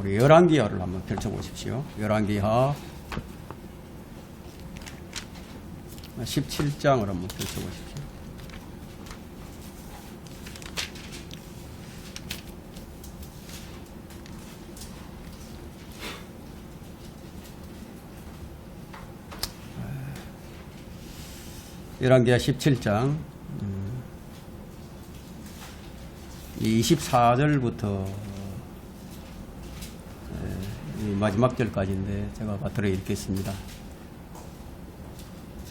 우리 열왕기하를 한번 펼쳐보십시오. 열왕기하 17장을 한번 펼쳐보십시오. 열왕기하 17장 24절부터 마지막 절까지인데 제가 받들어 읽겠습니다.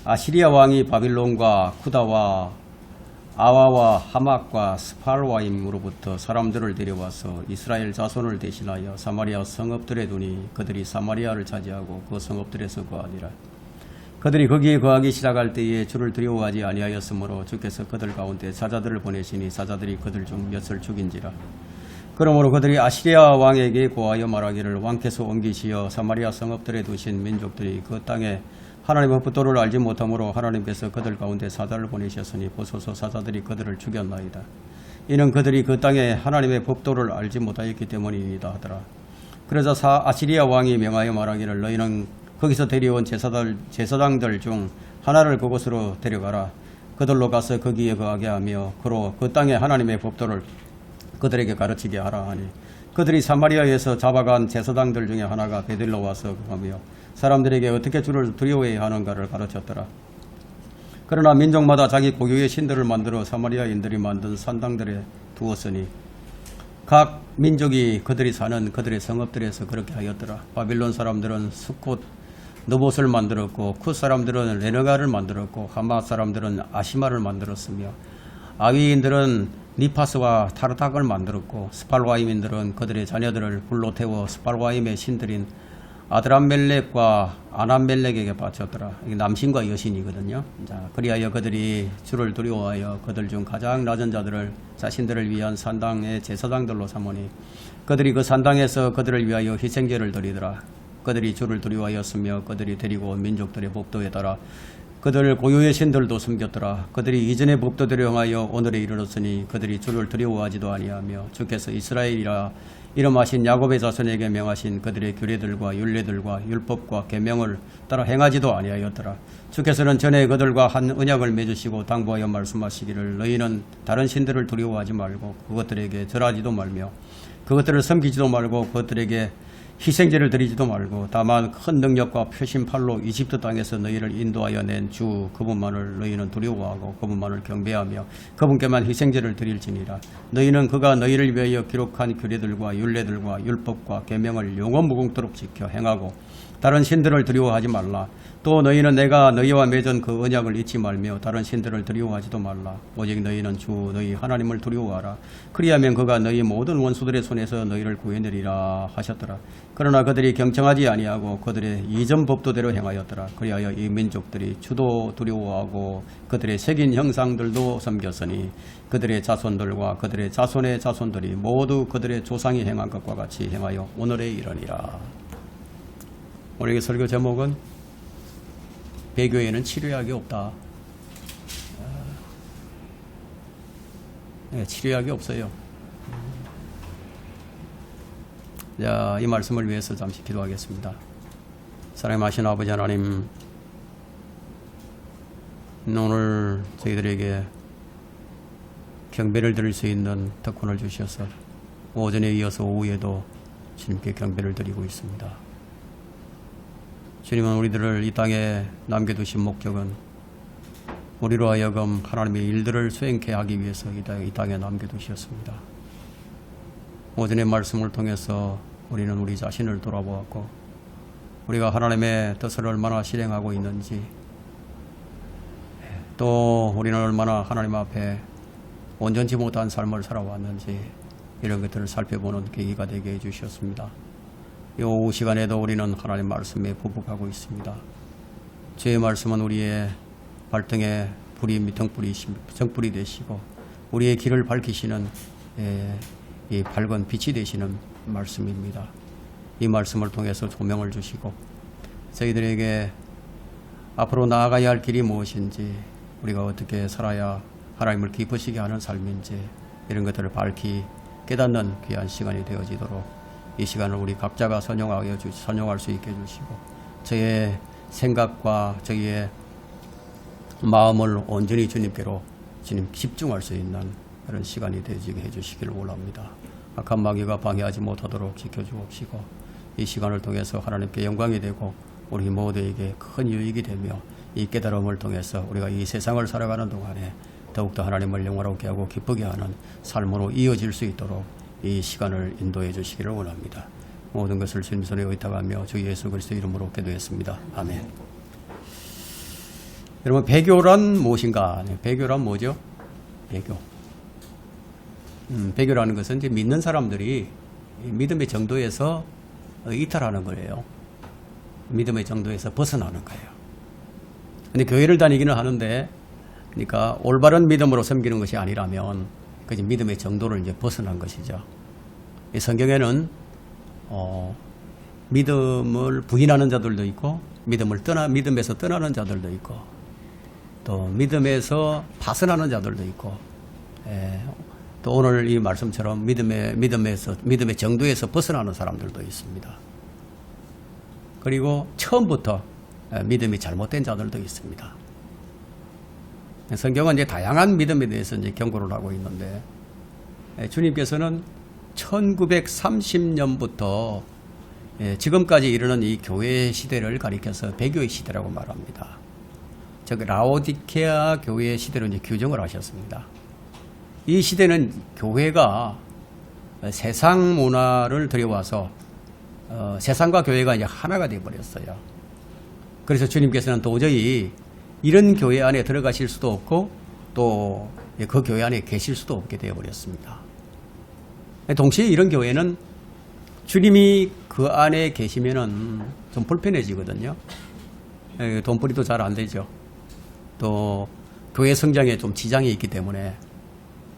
아시리아 왕이 바빌론과 쿠다와 아와와 하막과 스팔와임으로부터 사람들을 데려와서 이스라엘 자손을 대신하여 사마리아 성읍들에 두니 그들이 사마리아를 차지하고 그 성읍들에서 거하니라. 그들이 거기에 거하기 시작할 때에 주를 두려워하지 아니하였으므로 주께서 그들 가운데 사자들을 보내시니 사자들이 그들 중 몇을 죽인지라. 그러므로 그들이 아시리아 왕에게 고하여 말하기를 왕께서 옮기시어 사마리아 성읍들에 두신 민족들이 그 땅에 하나님의 법도를 알지 못하므로 하나님께서 그들 가운데 사자를 보내셨으니 보소서 사자들이 그들을 죽였나이다. 이는 그들이 그 땅에 하나님의 법도를 알지 못하였기 때문이니이다 하더라. 그러자 아시리아 왕이 명하여 말하기를 너희는 거기서 데려온 제사장들 중 하나를 그곳으로 데려가라. 그들로 가서 거기에 거하게 하며 그로 그 땅에 하나님의 법도를 그들에게 가르치게 하라 하니 그들이 사마리아에서 잡아간 제사장들 중에 하나가 베들로 와서 거하며 사람들에게 어떻게 주를 두려워해야 하는가를 가르쳤더라. 그러나 민족마다 자기 고유의 신들을 만들어 사마리아인들이 만든 산당들에 두었으니 각 민족이 그들이 사는 그들의 성읍들에서 그렇게 하였더라. 바빌론 사람들은 수콧 느봇을 만들었고 쿠 사람들은 레너가를 만들었고 하마 사람들은 아시마를 만들었으며 아위인들은 니파스와 타르닥을 만들었고 스팔와임인들은 그들의 자녀들을 불로 태워 스팔와임의 신들인 아드람멜렉과 아남멜렉에게 바쳤더라. 이게 남신과 여신이거든요. 자, 그리하여 그들이 주를 두려워하여 그들 중 가장 낮은 자들을 자신들을 위한 산당의 제사장들로 삼으니 그들이 그 산당에서 그들을 위하여 희생제를 드리더라. 그들이 주를 두려워하였으며 그들이 데리고 온 민족들의 법도에 따라 그들 고유의 신들도 숨겼더라. 그들이 이전의 법도대로 행하여 오늘에 이르렀으니 그들이 주를 두려워하지도 아니하며 주께서 이스라엘이라 이름하신 야곱의 자손에게 명하신 그들의 규례들과 율례들과 율법과 계명을 따라 행하지도 아니하였더라. 주께서는 전에 그들과 한 언약을 맺으시고 당부하여 말씀하시기를 너희는 다른 신들을 두려워하지 말고 그것들에게 절하지도 말며 그것들을 섬기지도 말고 그것들에게 희생제를 드리지도 말고 다만 큰 능력과 표심팔로 이집트 땅에서 너희를 인도하여 낸 주 그분만을 너희는 두려워하고 그분만을 경배하며 그분께만 희생제를 드릴지니라. 너희는 그가 너희를 위하여 기록한 규례들과 율례들과 율법과 계명을 영원무궁토록 지켜 행하고 다른 신들을 두려워하지 말라. 또 너희는 내가 너희와 맺은 그 언약을 잊지 말며 다른 신들을 두려워하지도 말라. 오직 너희는 주 너희 하나님을 두려워하라. 그리하면 그가 너희 모든 원수들의 손에서 너희를 구해내리라 하셨더라. 그러나 그들이 경청하지 아니하고 그들의 이전 법도대로 행하였더라. 그리하여 이 민족들이 주도 두려워하고 그들의 새긴 형상들도 섬겼으니 그들의 자손들과 그들의 자손의 자손들이 모두 그들의 조상이 행한 것과 같이 행하여 오늘에 이르니라. 오늘의 설교 제목은 배교에는 치료약이 없다. 네, 치료약이 없어요. 자, 이 말씀을 위해서 잠시 기도하겠습니다. 사랑하신 아버지 하나님, 오늘 저희들에게 경배를 드릴 수 있는 특권을 주셔서 오전에 이어서 오후에도 주님께 경배를 드리고 있습니다. 주님은 우리들을 이 땅에 남겨두신 목적은 우리로 하여금 하나님의 일들을 수행케 하기 위해서 이 땅에 남겨두셨습니다. 오전의 말씀을 통해서 우리는 우리 자신을 돌아보았고 우리가 하나님의 뜻을 얼마나 실행하고 있는지 또 우리는 얼마나 하나님 앞에 온전치 못한 삶을 살아왔는지 이런 것들을 살펴보는 계기가 되게 해주셨습니다. 이 오후 시간에도 우리는 하나님 말씀에 부복하고 있습니다. 주의 말씀은 우리의 발등에 불이 정불이 되시고 우리의 길을 밝히시는 이 밝은 빛이 되시는 말씀입니다. 이 말씀을 통해서 조명을 주시고 저희들에게 앞으로 나아가야 할 길이 무엇인지 우리가 어떻게 살아야 하나님을 기쁘시게 하는 삶인지 이런 것들을 밝히 깨닫는 귀한 시간이 되어지도록 이 시간을 우리 각자가 선용할 수 있게 해주시고 저의 생각과 저희의 마음을 온전히 주님께로 집중할 수 있는 그런 시간이 되게 해주시기를 원합니다. 악한 마귀가 방해하지 못하도록 지켜주옵시고 이 시간을 통해서 하나님께 영광이 되고 우리 모두에게 큰 유익이 되며 이 깨달음을 통해서 우리가 이 세상을 살아가는 동안에 더욱더 하나님을 영화롭게 하고 기쁘게 하는 삶으로 이어질 수 있도록 이 시간을 인도해 주시기를 원합니다. 모든 것을 주님 손에 의탁하며 주 예수 그리스도 이름으로 기도했습니다. 아멘. 여러분, 배교란 무엇인가? 배교란 뭐죠? 배교. 배교라는 것은 이제 믿는 사람들이 믿음의 정도에서 이탈하는 거예요. 믿음의 정도에서 벗어나는 거예요. 근데 교회를 다니기는 하는데, 그러니까 올바른 믿음으로 섬기는 것이 아니라면 그 믿음의 정도를 이제 벗어난 것이죠. 이 성경에는 믿음을 부인하는 자들도 있고, 믿음에서 떠나는 자들도 있고, 또 믿음에서 파선하는 자들도 있고, 또 오늘 이 말씀처럼 믿음의 정도에서 벗어나는 사람들도 있습니다. 그리고 처음부터 믿음이 잘못된 자들도 있습니다. 성경은 이제 다양한 믿음에 대해서 이제 경고를 하고 있는데, 주님께서는 1930년부터 지금까지 이르는 이 교회 시대를 가리켜서 배교의 시대라고 말합니다. 즉 라오디케아 교회 시대로 이제 규정을 하셨습니다. 이 시대는 교회가 세상 문화를 들여와서 세상과 교회가 이제 하나가 되어 버렸어요. 그래서 주님께서는 도저히 이런 교회 안에 들어가실 수도 없고 또 그 교회 안에 계실 수도 없게 되어 버렸습니다. 동시에 이런 교회는 주님이 그 안에 계시면은 좀 불편해지거든요. 돈벌이도 잘 안 되죠. 또 교회 성장에 좀 지장이 있기 때문에,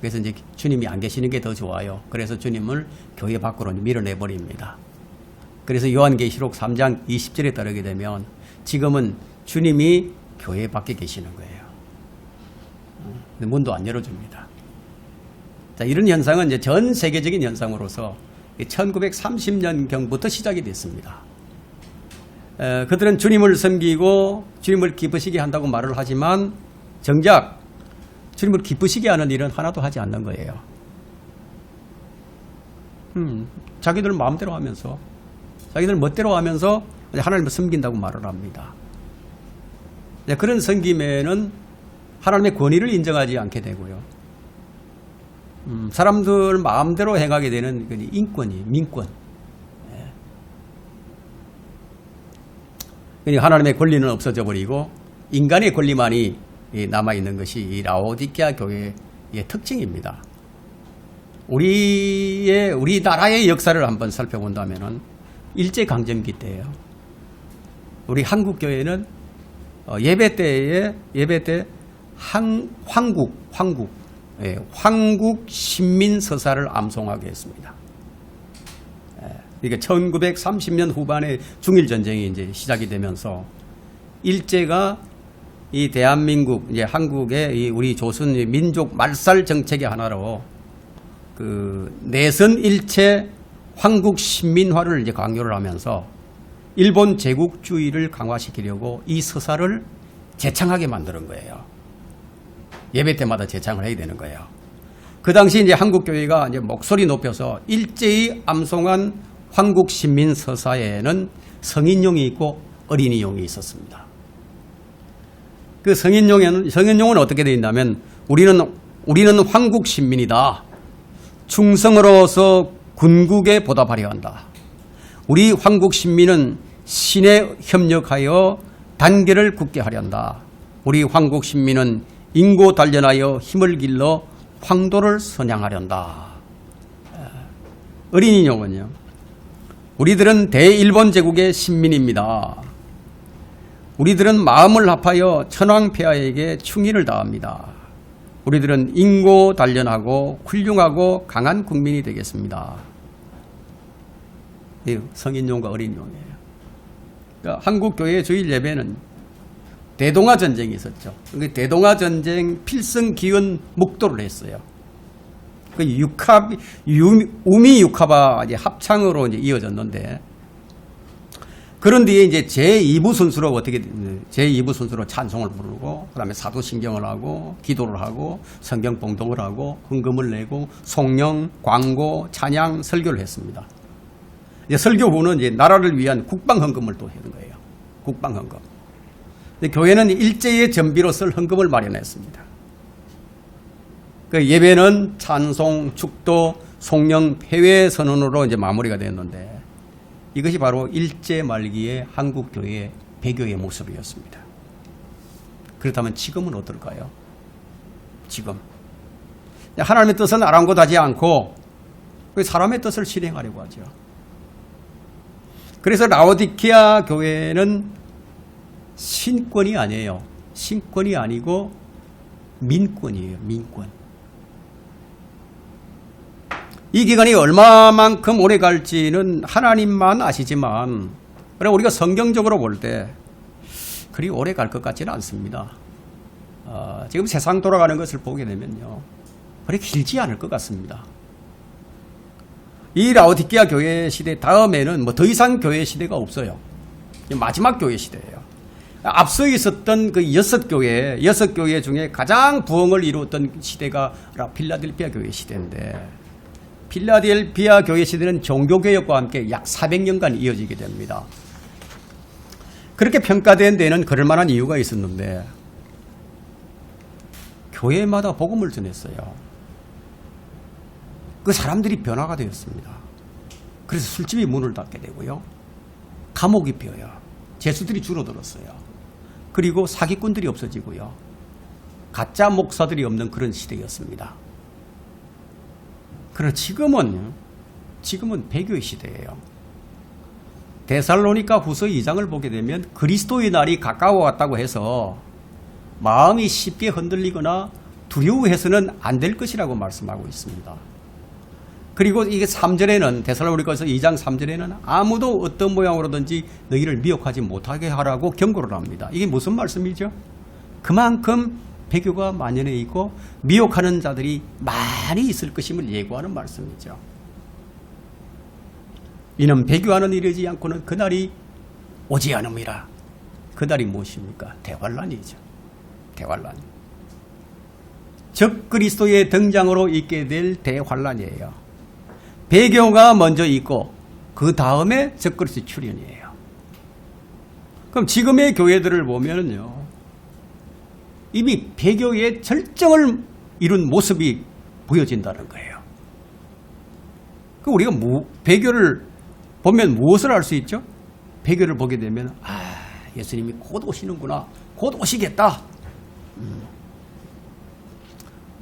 그래서 이제 주님이 안 계시는 게 더 좋아요. 그래서 주님을 교회 밖으로 밀어내 버립니다. 그래서 요한계시록 3장 20절에 따르게 되면 지금은 주님이 교회 밖에 계시는 거예요. 문도 안 열어줍니다. 자, 이런 현상은 이제 전 세계적인 현상으로서 1930년경부터 시작이 됐습니다. 그들은 주님을 섬기고 주님을 기쁘시게 한다고 말을 하지만 정작 주님을 기쁘시게 하는 일은 하나도 하지 않는 거예요. 자기들 마음대로 하면서, 자기들 멋대로 하면서 하나님을 섬긴다고 말을 합니다. 그런 섬김에는 하나님의 권위를 인정하지 않게 되고요. 사람들 마음대로 행하게 되는 민권. 하나님의 권리는 없어져 버리고 인간의 권리만이 남아있는 것이 이 라오디케아 교회의 특징입니다. 우리나라의 역사를 한번 살펴본다면 일제강점기 때예요. 우리 한국교회는 예배 때 황국 신민서사를 암송하게 했습니다. 그러니까 1930년 후반에 중일전쟁이 이제 시작이 되면서 일제가 이 대한민국, 이제 한국의 우리 조선 민족 말살 정책의 하나로 그 내선 일체 황국 신민화를 이제 강요를 하면서 일본 제국주의를 강화시키려고 이 서사를 재창하게 만드는 거예요. 예배 때마다 재창을 해야 되는 거예요. 그 당시 이제 한국교회가 이제 목소리 높여서 일제히 암송한 황국 신민 서사에는 성인용이 있고 어린이용이 있었습니다. 그 성인용은 어떻게 되어 있냐면 우리는 황국 신민이다. 충성으로서 군국에 보답하려 한다. 우리 황국 신민은 신에 협력하여 단계를 굳게 하려 한다. 우리 황국 신민은 인고 단련하여 힘을 길러 황도를 선양하려 한다. 어린이용은요. 우리들은 대일본 제국의 신민입니다. 우리들은 마음을 합하여 천황폐하에게 충의를 다합니다. 우리들은 인고 단련하고 훌륭하고 강한 국민이 되겠습니다. 성인용과 어린이용이에요. 그러니까 한국교회의 주일 예배는 대동아 전쟁이 있었죠. 대동아 전쟁 필승 기원 묵도를 했어요. 그 우미 육합화 이제 합창으로 이제 이어졌는데, 그런 뒤에 이제 제2부 순수로 제2부 순수로 찬송을 부르고, 그 다음에 사도신경을 하고, 기도를 하고, 성경 봉독을 하고, 헌금을 내고, 송령, 광고, 찬양, 설교를 했습니다. 이제 설교 후는 이제 나라를 위한 국방 헌금을 또 하는 거예요. 국방 헌금. 교회는 일제의 전비로 쓸 헌금을 마련했습니다. 그 예배는 찬송, 축도, 송령, 폐회 선언으로 이제 마무리가 됐는데, 이것이 바로 일제 말기의 한국 교회의 배교의 모습이었습니다. 그렇다면 지금은 어떨까요? 지금 하나님의 뜻은 아랑곳하지 않고 사람의 뜻을 실행하려고 하죠. 그래서 라오디케아 교회는 신권이 아니에요. 신권이 아니고 민권이에요. 민권. 이 기간이 얼마만큼 오래 갈지는 하나님만 아시지만, 그래 우리가 성경적으로 볼 때 그리 오래 갈 것 같지는 않습니다. 지금 세상 돌아가는 것을 보게 되면요, 그리 길지 않을 것 같습니다. 이 라오디케아 교회 시대 다음에는 뭐 더 이상 교회 시대가 없어요. 마지막 교회 시대예요. 앞서 있었던 그 6교회 중에 가장 부흥을 이루었던 시대가 필라델피아 교회 시대인데, 필라델피아 교회 시대는 종교개혁과 함께 약 400년간 이어지게 됩니다. 그렇게 평가된 데는 그럴 만한 이유가 있었는데, 교회마다 복음을 전했어요. 그 사람들이 변화가 되었습니다. 그래서 술집이 문을 닫게 되고요, 감옥이 비어요. 죄수들이 줄어들었어요. 그리고 사기꾼들이 없어지고요, 가짜 목사들이 없는 그런 시대였습니다. 그러나 지금은 배교의 시대예요. 데살로니가 후서 2장을 보게 되면 그리스도의 날이 가까워 왔다고 해서 마음이 쉽게 흔들리거나 두려워해서는 안 될 것이라고 말씀하고 있습니다. 그리고 이게 3절에는, 데살로니가서 2장 3절에는 아무도 어떤 모양으로든지 너희를 미혹하지 못하게 하라고 경고를 합니다. 이게 무슨 말씀이죠? 그만큼 배교가 만연해 있고 미혹하는 자들이 많이 있을 것임을 예고하는 말씀이죠. 이는 배교하는 이르지 않고는 그날이 오지 않음이라. 그날이 무엇입니까? 대환란이죠. 대환란. 적 그리스도의 등장으로 있게 될 대환란이에요. 배교가 먼저 있고 그 다음에 적 그리스도의 출현이에요. 그럼 지금의 교회들을 보면은요, 이미 배교의 절정을 이룬 모습이 보여진다는 거예요. 그럼 우리가 배교를 보면 무엇을 알 수 있죠? 배교를 보게 되면, 예수님이 곧 오시는구나, 곧 오시겠다.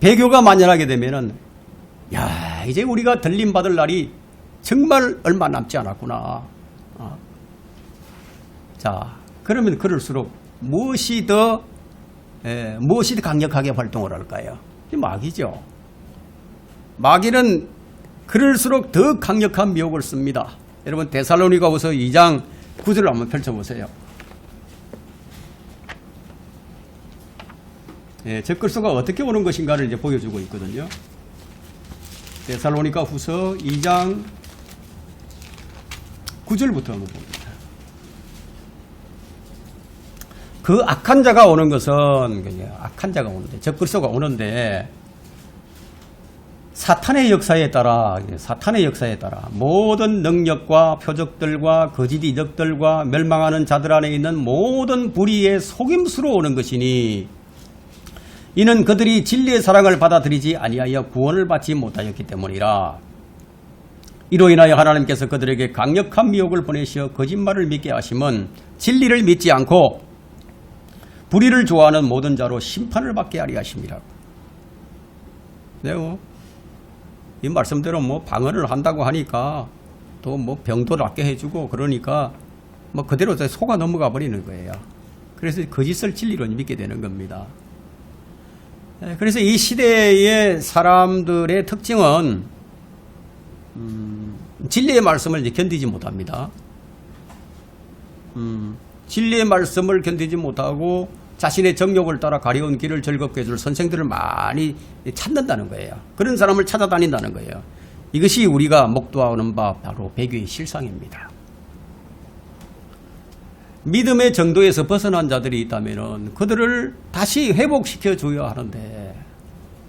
배교가 만연하게 되면은, 이제 우리가 들림 받을 날이 정말 얼마 남지 않았구나. 자, 그러면 그럴수록 무엇이 더 강력하게 활동을 할까요? 마귀죠. 마귀는 그럴수록 더 강력한 미혹을 씁니다. 여러분, 데살로니가후서 2장 9절을 한번 펼쳐보세요. 적그리스도가 어떻게 오는 것인가를 이제 보여주고 있거든요. 데살로니가후서 2장 9절부터 한번 봅니다. 그 악한 자가 오는 것은, 악한 자가 오는데, 적그리스도가 오는데, 사탄의 역사에 따라 모든 능력과 표적들과 거짓 이적들과 멸망하는 자들 안에 있는 모든 불의의 속임수로 오는 것이니, 이는 그들이 진리의 사랑을 받아들이지 아니하여 구원을 받지 못하였기 때문이라. 이로 인하여 하나님께서 그들에게 강력한 미혹을 보내시어 거짓말을 믿게 하심은 진리를 믿지 않고 불의를 좋아하는 모든 자로 심판을 받게 하리 하심이라고. 네, 이 말씀대로 방언을 한다고 하니까 또 병도 낫게 해주고 그러니까 그대로 속아 넘어가 버리는 거예요. 그래서 거짓을 진리로 믿게 되는 겁니다. 그래서 이 시대의 사람들의 특징은 진리의 말씀을 이제 견디지 못합니다. 진리의 말씀을 견디지 못하고 자신의 정욕을 따라 가려운 길을 즐겁게 해줄 선생들을 많이 찾는다는 거예요. 그런 사람을 찾아다닌다는 거예요. 이것이 우리가 목도하는 바 바로 배교의 실상입니다. 믿음의 정도에서 벗어난 자들이 있다면 그들을 다시 회복시켜 줘야 하는데,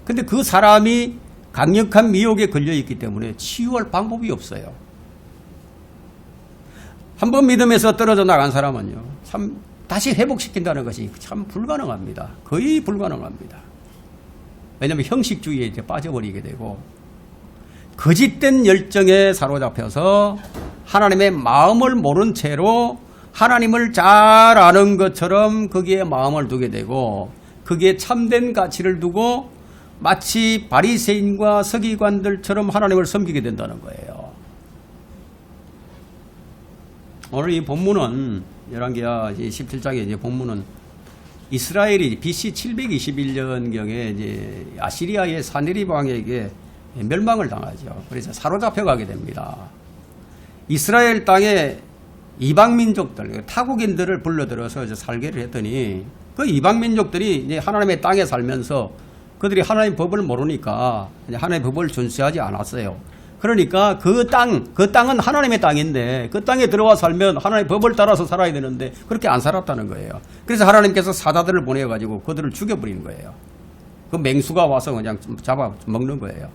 근데 그 사람이 강력한 미혹에 걸려 있기 때문에 치유할 방법이 없어요. 한번 믿음에서 떨어져 나간 사람은요, 참 다시 회복시킨다는 것이 참 불가능합니다. 거의 불가능합니다. 왜냐하면 형식주의에 이제 빠져버리게 되고 거짓된 열정에 사로잡혀서 하나님의 마음을 모른 채로 하나님을 잘 아는 것처럼 거기에 마음을 두게 되고, 거기에 참된 가치를 두고 마치 바리새인과 서기관들처럼 하나님을 섬기게 된다는 거예요. 오늘 이 본문은 열왕기하 17장의 이제 본문은 이스라엘이 BC 721년경에 이제 아시리아의 사네립 왕에게 멸망을 당하죠. 그래서 사로잡혀 가게 됩니다. 이스라엘 땅에 이방 민족들, 타국인들을 불러들여서 이제 살게를 했더니 그 이방 민족들이 이제 하나님의 땅에 살면서 그들이 하나님의 법을 모르니까 하나님의 법을 준수하지 않았어요. 그러니까 그 땅은 하나님의 땅인데 그 땅에 들어와 살면 하나님의 법을 따라서 살아야 되는데 그렇게 안 살았다는 거예요. 그래서 하나님께서 사자들을 보내가지고 그들을 죽여버린 거예요. 그 맹수가 와서 그냥 잡아 먹는 거예요.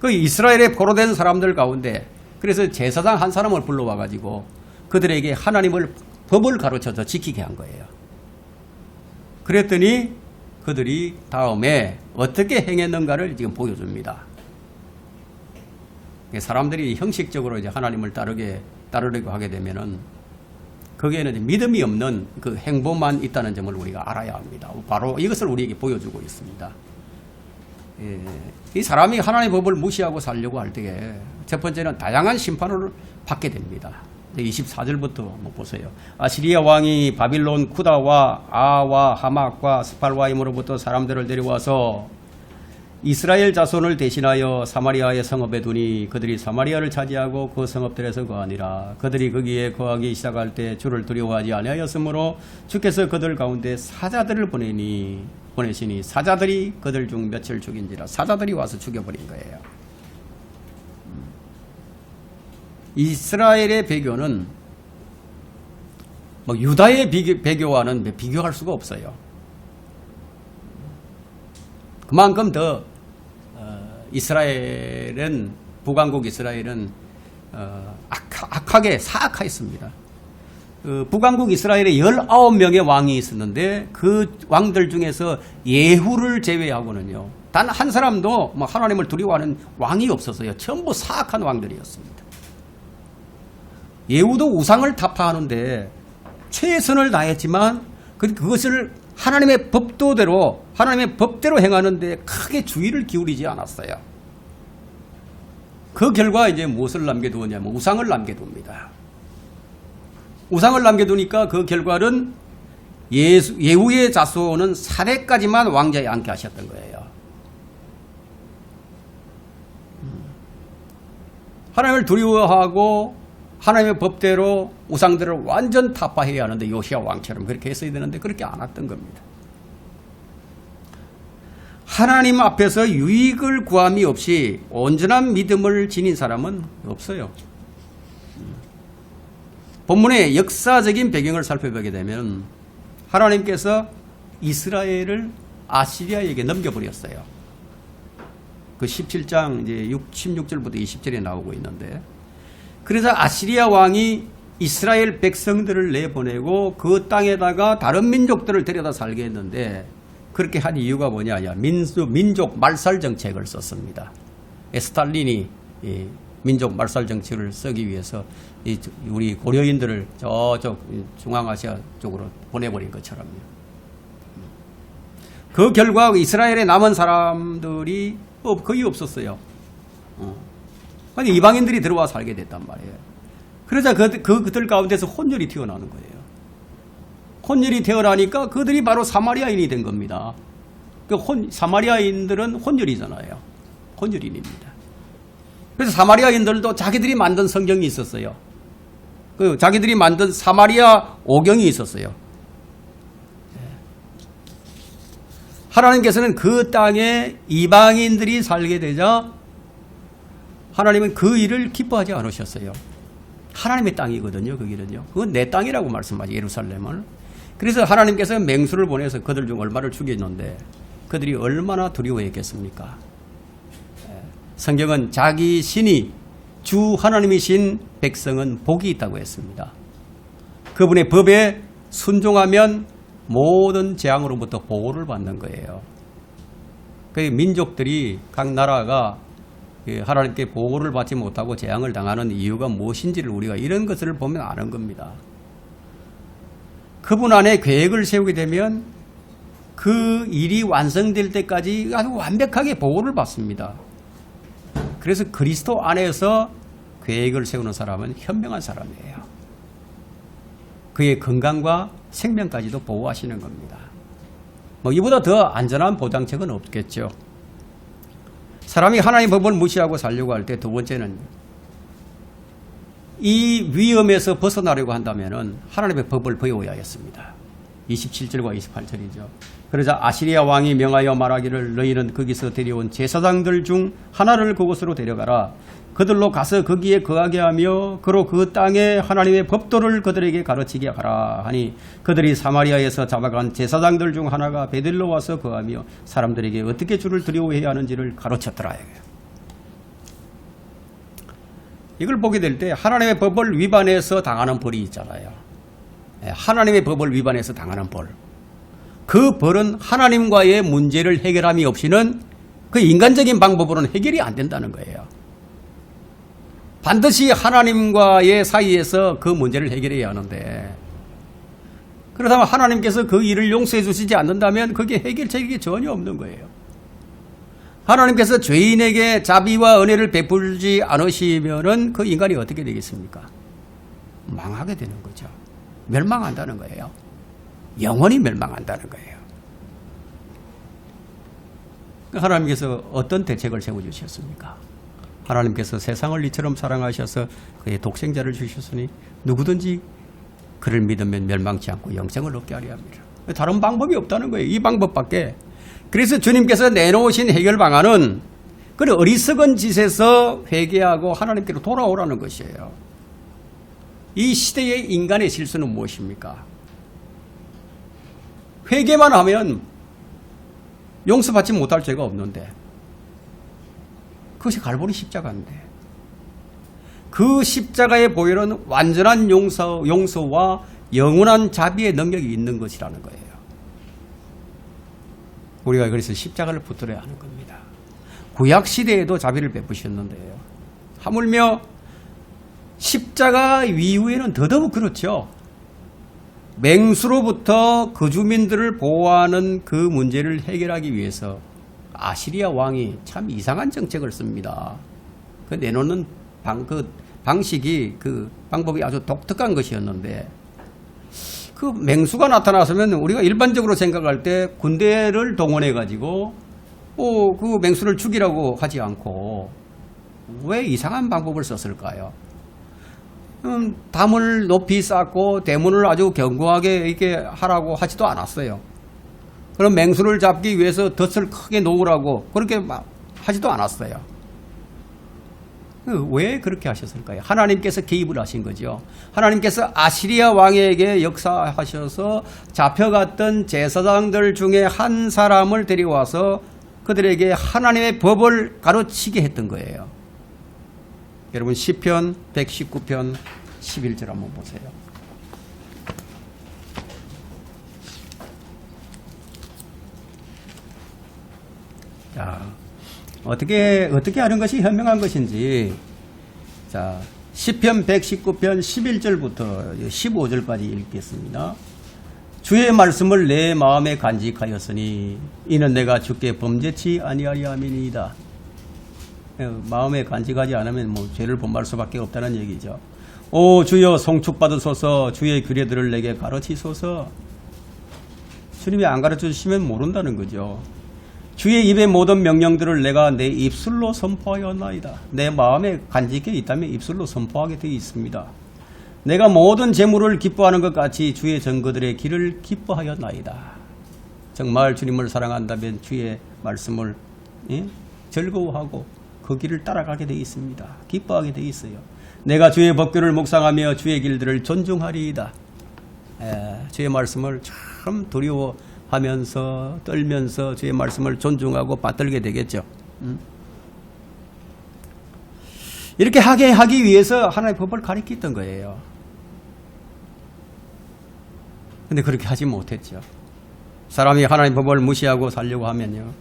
그 이스라엘에 포로된 사람들 가운데 그래서 제사장 한 사람을 불러와가지고 그들에게 하나님을 법을 가르쳐서 지키게 한 거예요. 그랬더니 그들이 다음에 어떻게 행했는가를 지금 보여줍니다. 사람들이 형식적으로 이제 하나님을 따르려고 하게 되면은 거기에는 이제 믿음이 없는 그 행보만 있다는 점을 우리가 알아야 합니다. 바로 이것을 우리에게 보여주고 있습니다. 이 사람이 하나님의 법을 무시하고 살려고 할 때에 첫 번째는 다양한 심판을 받게 됩니다. 24절부터 한번 보세요. 아시리아 왕이 바빌론 쿠다와 아와 하막과 스팔와임으로부터 사람들을 데려와서 이스라엘 자손을 대신하여 사마리아의 성읍에 두니 그들이 사마리아를 차지하고 그 성읍들에서 거하니라. 그들이 거기에 거하기 시작할 때 주를 두려워하지 아니하였으므로 주께서 그들 가운데 사자들을 보내시니 사자들이 그들 중 몇을 죽인지라. 사자들이 와서 죽여버린 거예요. 이스라엘의 배교는 뭐 유다의 배교와는 비교할 수가 없어요. 그만큼 더 이스라엘은 북왕국 이스라엘은 악하게 사악했습니다. 북왕국 이스라엘에 19명의 왕이 있었는데 그 왕들 중에서 예후를 제외하고는요 단 한 사람도 뭐 하나님을 두려워하는 왕이 없었어요. 전부 사악한 왕들이었습니다. 예후도 우상을 타파하는데 최선을 다했지만 그것을 하나님의 법도대로 하나님의 법대로 행하는데 크게 주의를 기울이지 않았어요. 그 결과 이제 무엇을 남겨두었냐면 우상을 남겨둡니다. 우상을 남겨두니까 그 결과는 예후의 자손은 사례까지만 왕자에 앉게 하셨던 거예요. 하나님을 두려워하고 하나님의 법대로 우상들을 완전 타파해야 하는데 요시야 왕처럼 그렇게 했어야 되는데 그렇게 안 했던 겁니다. 하나님 앞에서 유익을 구함이 없이 온전한 믿음을 지닌 사람은 없어요. 본문의 역사적인 배경을 살펴보게 되면 하나님께서 이스라엘을 아시리아에게 넘겨버렸어요. 그 17장 이제 16절부터 20절에 나오고 있는데, 그래서 아시리아 왕이 이스라엘 백성들을 내보내고 그 땅에다가 다른 민족들을 데려다 살게 했는데, 그렇게 한 이유가 뭐냐? 민족 말살 정책을 썼습니다. 스탈린이 민족 말살 정책을 쓰기 위해서 우리 고려인들을 저쪽 중앙아시아 쪽으로 보내버린 것처럼요. 그 결과 이스라엘에 남은 사람들이 거의 없었어요. 이방인들이 들어와 살게 됐단 말이에요. 그러자 그들 가운데서 혼혈이 튀어나오는 거예요. 혼혈이 태어나니까 그들이 바로 사마리아인이 된 겁니다. 사마리아인들은 혼혈이잖아요. 혼혈인입니다. 그래서 사마리아인들도 자기들이 만든 성경이 있었어요. 자기들이 만든 사마리아 오경이 있었어요. 하나님께서는 그 땅에 이방인들이 살게 되자 하나님은 그 일을 기뻐하지 않으셨어요. 하나님의 땅이거든요. 그 길은요. 그건 내 땅이라고 말씀하죠. 예루살렘을. 그래서 하나님께서 맹수를 보내서 그들 중 얼마를 죽였는데 그들이 얼마나 두려워했겠습니까? 성경은 자기 신이 주 하나님이신 백성은 복이 있다고 했습니다. 그분의 법에 순종하면 모든 재앙으로부터 보호를 받는 거예요. 그 민족들이 각 나라가 하나님께 보호를 받지 못하고 재앙을 당하는 이유가 무엇인지를 우리가 이런 것을 보면 아는 겁니다. 그분 안에 계획을 세우게 되면 그 일이 완성될 때까지 아주 완벽하게 보호를 받습니다. 그래서 그리스도 안에서 계획을 세우는 사람은 현명한 사람이에요. 그의 건강과 생명까지도 보호하시는 겁니다. 뭐 이보다 더 안전한 보장책은 없겠죠. 사람이 하나님의 법을 무시하고 살려고 할 때 두 번째는 이 위험에서 벗어나려고 한다면 하나님의 법을 배워야겠습니다. 27절과 28절이죠. 그러자 아시리아 왕이 명하여 말하기를 너희는 거기서 데려온 제사장들 중 하나를 그곳으로 데려가라. 그들로 가서 거기에 거하게 하며 그로 그 땅에 하나님의 법도를 그들에게 가르치게 하라 하니 그들이 사마리아에서 잡아간 제사장들 중 하나가 베들로 와서 거하며 사람들에게 어떻게 주를 두려워해야 하는지를 가르쳤더라. 이걸 보게 될 때 하나님의 법을 위반해서 당하는 벌이 있잖아요. 하나님의 법을 위반해서 당하는 벌. 그 벌은 하나님과의 문제를 해결함이 없이는 그 인간적인 방법으로는 해결이 안 된다는 거예요. 반드시 하나님과의 사이에서 그 문제를 해결해야 하는데 그렇다면 하나님께서 그 일을 용서해 주시지 않는다면 그게 해결책이 전혀 없는 거예요. 하나님께서 죄인에게 자비와 은혜를 베풀지 않으시면은 그 인간이 어떻게 되겠습니까? 망하게 되는 거죠. 멸망한다는 거예요. 영원히 멸망한다는 거예요. 하나님께서 어떤 대책을 세워주셨습니까? 하나님께서 세상을 이처럼 사랑하셔서 그의 독생자를 주셨으니 누구든지 그를 믿으면 멸망치 않고 영생을 얻게 하려 합니다. 다른 방법이 없다는 거예요. 이 방법밖에. 그래서 주님께서 내놓으신 해결 방안은 그 어리석은 짓에서 회개하고 하나님께로 돌아오라는 것이에요. 이 시대의 인간의 실수는 무엇입니까? 회개만 하면 용서받지 못할 죄가 없는데 그것이 갈보리 십자가인데 그 십자가의 보혈은 완전한 용서와 영원한 자비의 능력이 있는 것이라는 거예요. 우리가 그래서 십자가를 붙들어야 하는 겁니다. 구약시대에도 자비를 베푸셨는데요. 하물며 십자가 이후에는 더더욱 그렇죠. 맹수로부터 그 주민들을 보호하는 그 문제를 해결하기 위해서 아시리아 왕이 참 이상한 정책을 씁니다. 그 내놓는 방식이 그 방법이 아주 독특한 것이었는데 그 맹수가 나타났으면 우리가 일반적으로 생각할 때 군대를 동원해 가지고 그 맹수를 죽이라고 하지 않고 왜 이상한 방법을 썼을까요? 담을 높이 쌓고 대문을 아주 견고하게 이렇게 하라고 하지도 않았어요. 그럼 맹수를 잡기 위해서 덫을 크게 놓으라고 그렇게 하지도 않았어요. 왜 그렇게 하셨을까요? 하나님께서 개입을 하신 거죠. 하나님께서 아시리아 왕에게 역사하셔서 잡혀갔던 제사장들 중에 한 사람을 데려와서 그들에게 하나님의 법을 가르치게 했던 거예요. 여러분 시편 119편 11절 한번 보세요. 자, 어떻게 하는 것이 현명한 것인지, 자, 시편 119편 11절부터 15절까지 읽겠습니다. 주의 말씀을 내 마음에 간직하였으니 이는 내가 주께 범죄치 아니하려 함이니이다. 마음에 간직하지 않으면 죄를 범할 수밖에 없다는 얘기죠. 오 주여 송축받으소서. 주의 규례들을 내게 가르치소서. 주님이 안 가르쳐주시면 모른다는 거죠. 주의 입의 모든 명령들을 내가 내 입술로 선포하였나이다. 내 마음에 간직해 있다면 입술로 선포하게 되어 있습니다. 내가 모든 재물을 기뻐하는 것 같이 주의 증거들의 길을 기뻐하였나이다. 정말 주님을 사랑한다면 주의 말씀을 즐거워하고 그 길을 따라가게 되어 있습니다. 기뻐하게 되어 있어요. 내가 주의 법궤를 묵상하며 주의 길들을 존중하리이다. 주의 말씀을 참 두려워하면서 떨면서 주의 말씀을 존중하고 받들게 되겠죠. 이렇게 하기 위해서 하나님의 법을 가르쳤던 거예요. 근데 그렇게 하지 못했죠. 사람이 하나님의 법을 무시하고 살려고 하면요.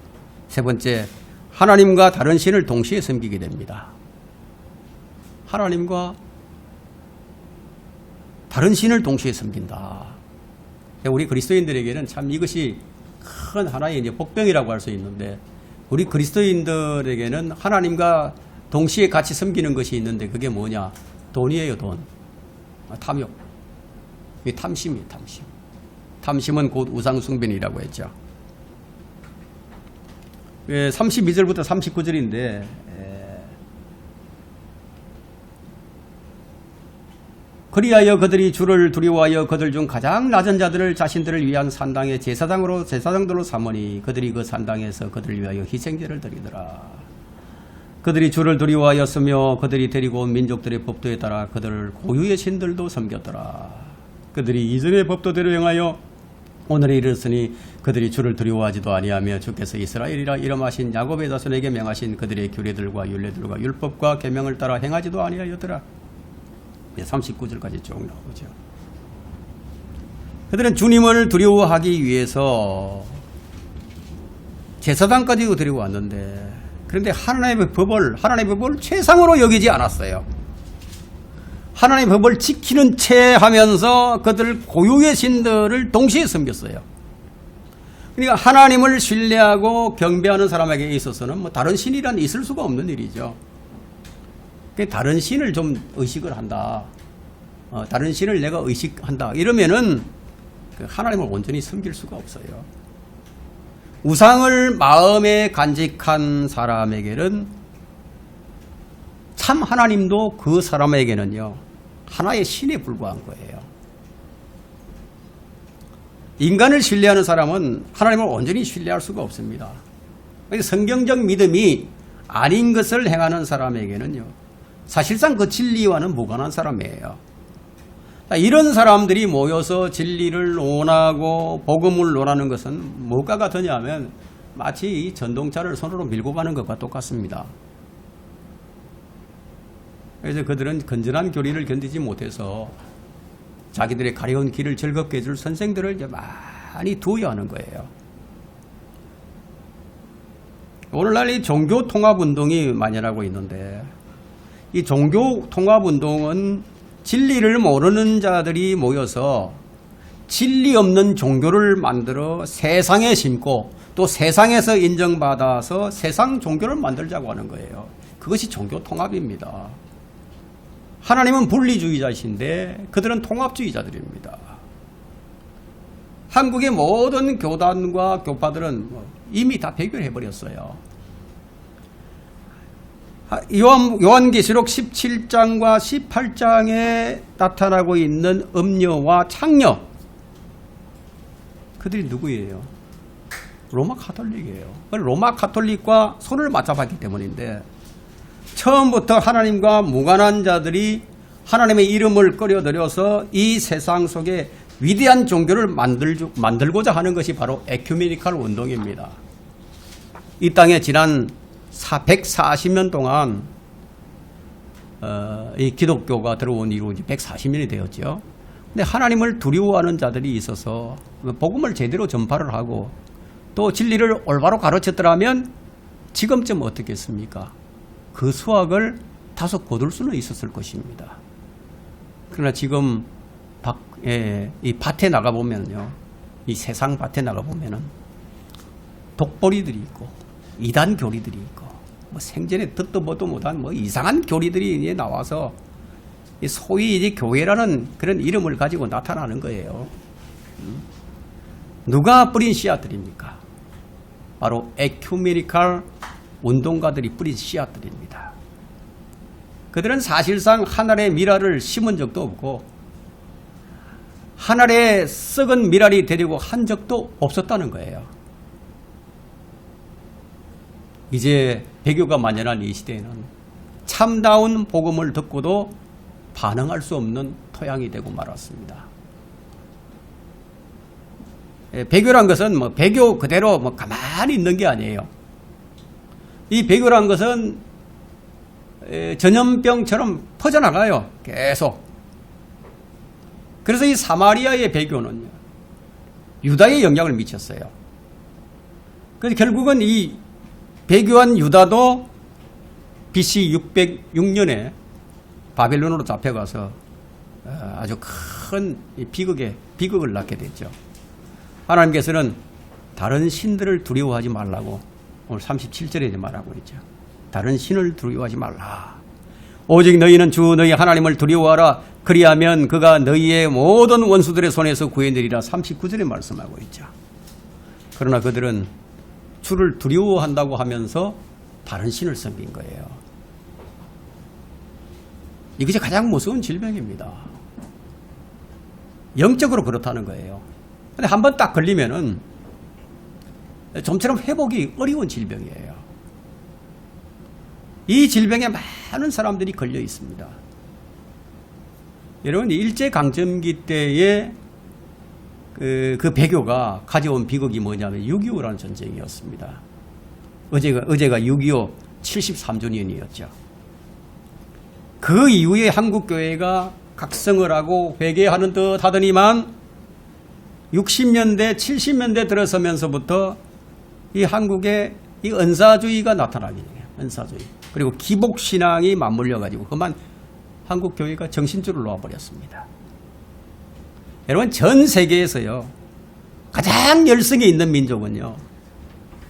세 번째, 하나님과 다른 신을 동시에 섬기게 됩니다. 하나님과 다른 신을 동시에 섬긴다. 우리 그리스도인들에게는 참 이것이 큰 하나의 이제 복병이라고 할 수 있는데, 우리 그리스도인들에게는 하나님과 동시에 같이 섬기는 것이 있는데 그게 뭐냐? 돈이에요, 돈. 탐욕. 이게 탐심이에요, 탐심. 탐심은 곧 우상숭배이라고 했죠. 32절부터 39절인데 그리하여 그들이 주를 두려워하여 그들 중 가장 낮은 자들을 자신들을 위한 산당의 제사장들로 삼으니 그들이 그 산당에서 그들을 위하여 희생제를 드리더라. 그들이 주를 두려워하였으며 그들이 데리고 온 민족들의 법도에 따라 그들을 고유의 신들도 섬겼더라. 그들이 이전의 법도대로 행하여 오늘에 이르렀으니 그들이 주를 두려워하지도 아니하며 주께서 이스라엘이라 이름하신 야곱의 자손에게 명하신 그들의 규례들과 율례들과 율법과 계명을 따라 행하지도 아니하였더라. 39절까지 쭉 나오죠. 그들은 주님을 두려워하기 위해서 제사장까지 데리고 왔는데, 그런데 하나님의 법을 최상으로 여기지 않았어요. 하나님의 법을 지키는 채 하면서 그들 고유의 신들을 동시에 섬겼어요. 그러니까 하나님을 신뢰하고 경배하는 사람에게 있어서는 뭐 다른 신이란 있을 수가 없는 일이죠. 다른 신을 좀 의식을 한다. 다른 신을 내가 의식한다. 이러면은 하나님을 온전히 섬길 수가 없어요. 우상을 마음에 간직한 사람에게는 참 하나님도 그 사람에게는요, 하나의 신에 불과한 거예요. 인간을 신뢰하는 사람은 하나님을 온전히 신뢰할 수가 없습니다. 성경적 믿음이 아닌 것을 행하는 사람에게는요, 사실상 그 진리와는 무관한 사람이에요. 이런 사람들이 모여서 진리를 논하고 복음을 논하는 것은 뭐가 같으냐면 마치 전동차를 손으로 밀고 가는 것과 똑같습니다. 그래서 그들은 건전한 교리를 견디지 못해서 자기들의 가려운 길을 즐겁게 해줄 선생들을 이제 많이 두어야 하는 거예요. 오늘날 이 종교 통합 운동이 만연하고 있는데, 이 종교 통합 운동은 진리를 모르는 자들이 모여서 진리 없는 종교를 만들어 세상에 심고 또 세상에서 인정받아서 세상 종교를 만들자고 하는 거예요. 그것이 종교 통합입니다. 하나님은 분리주의자이신데 그들은 통합주의자들입니다. 한국의 모든 교단과 교파들은 이미 다 배교해버렸어요. 요한계시록 17장과 18장에 나타나고 있는 음녀와 창녀, 그들이 누구예요? 로마 가톨릭이에요. 로마 가톨릭과 손을 맞잡았기 때문인데, 처음부터 하나님과 무관한 자들이 하나님의 이름을 끌어들여서 이 세상 속에 위대한 종교를 만들고자 하는 것이 바로 에큐메니칼 운동입니다. 이 땅에 지난 140년 동안 이 기독교가 들어온 이후 140년이 되었죠. 근데 하나님을 두려워하는 자들이 있어서 복음을 제대로 전파를 하고 또 진리를 올바로 가르쳤더라면 지금쯤 어떻겠습니까? 그 수확을 다소 거둘 수는 있었을 것입니다. 그러나 지금 이 밭에 나가보면요, 이 세상 밭에 나가보면은 독보리들이 있고 이단 교리들이 있고 뭐 생전에 듣도 보도 못한 뭐 이상한 교리들이 이제 나와서 소위 이제 교회라는 그런 이름을 가지고 나타나는 거예요. 누가 뿌린 씨앗들입니까? 바로 에큐메니칼 운동가들이 뿌린 씨앗들입니다. 그들은 사실상 하늘의 미라를 심은 적도 없고 한 알의 썩은 밀알이 되려고 한 적도 없었다는 거예요. 이제 배교가 만연한 이 시대에는 참다운 복음을 듣고도 반응할 수 없는 토양이 되고 말았습니다. 배교란 것은 뭐 배교 그대로 뭐 가만히 있는 게 아니에요. 이 배교란 것은 전염병처럼 퍼져나가요. 계속. 그래서 이 사마리아의 배교는 유다에 영향을 미쳤어요. 그래서 결국은 이 배교한 유다도 BC 606년에 바벨론으로 잡혀가서 아주 큰 비극을 낳게 됐죠. 하나님께서는 다른 신들을 두려워하지 말라고 오늘 37절에 말하고 있죠. 다른 신을 두려워하지 말라. 오직 너희는 주 너희 하나님을 두려워하라. 그리하면 그가 너희의 모든 원수들의 손에서 구해내리라. 39절에 말씀하고 있죠. 그러나 그들은 주를 두려워한다고 하면서 다른 신을 섬긴 거예요. 이것이 가장 무서운 질병입니다. 영적으로 그렇다는 거예요. 근데 한번 딱 걸리면은 좀처럼 회복이 어려운 질병이에요. 이 질병에 많은 사람들이 걸려 있습니다. 여러분, 일제강점기 때의 그 배교가 가져온 비극이 뭐냐면 6.25라는 전쟁이었습니다. 어제가 6.25 73주년이었죠. 그 이후에 한국교회가 각성을 하고 회개하는 듯 하더니만 60년대, 70년대 들어서면서부터 이 한국에 이 은사주의가 나타나게 돼요. 은사주의. 그리고 기복신앙이 맞물려가지고 그만 한국교회가 정신줄을 놓아버렸습니다. 여러분, 전 세계에서요, 가장 열성이 있는 민족은요,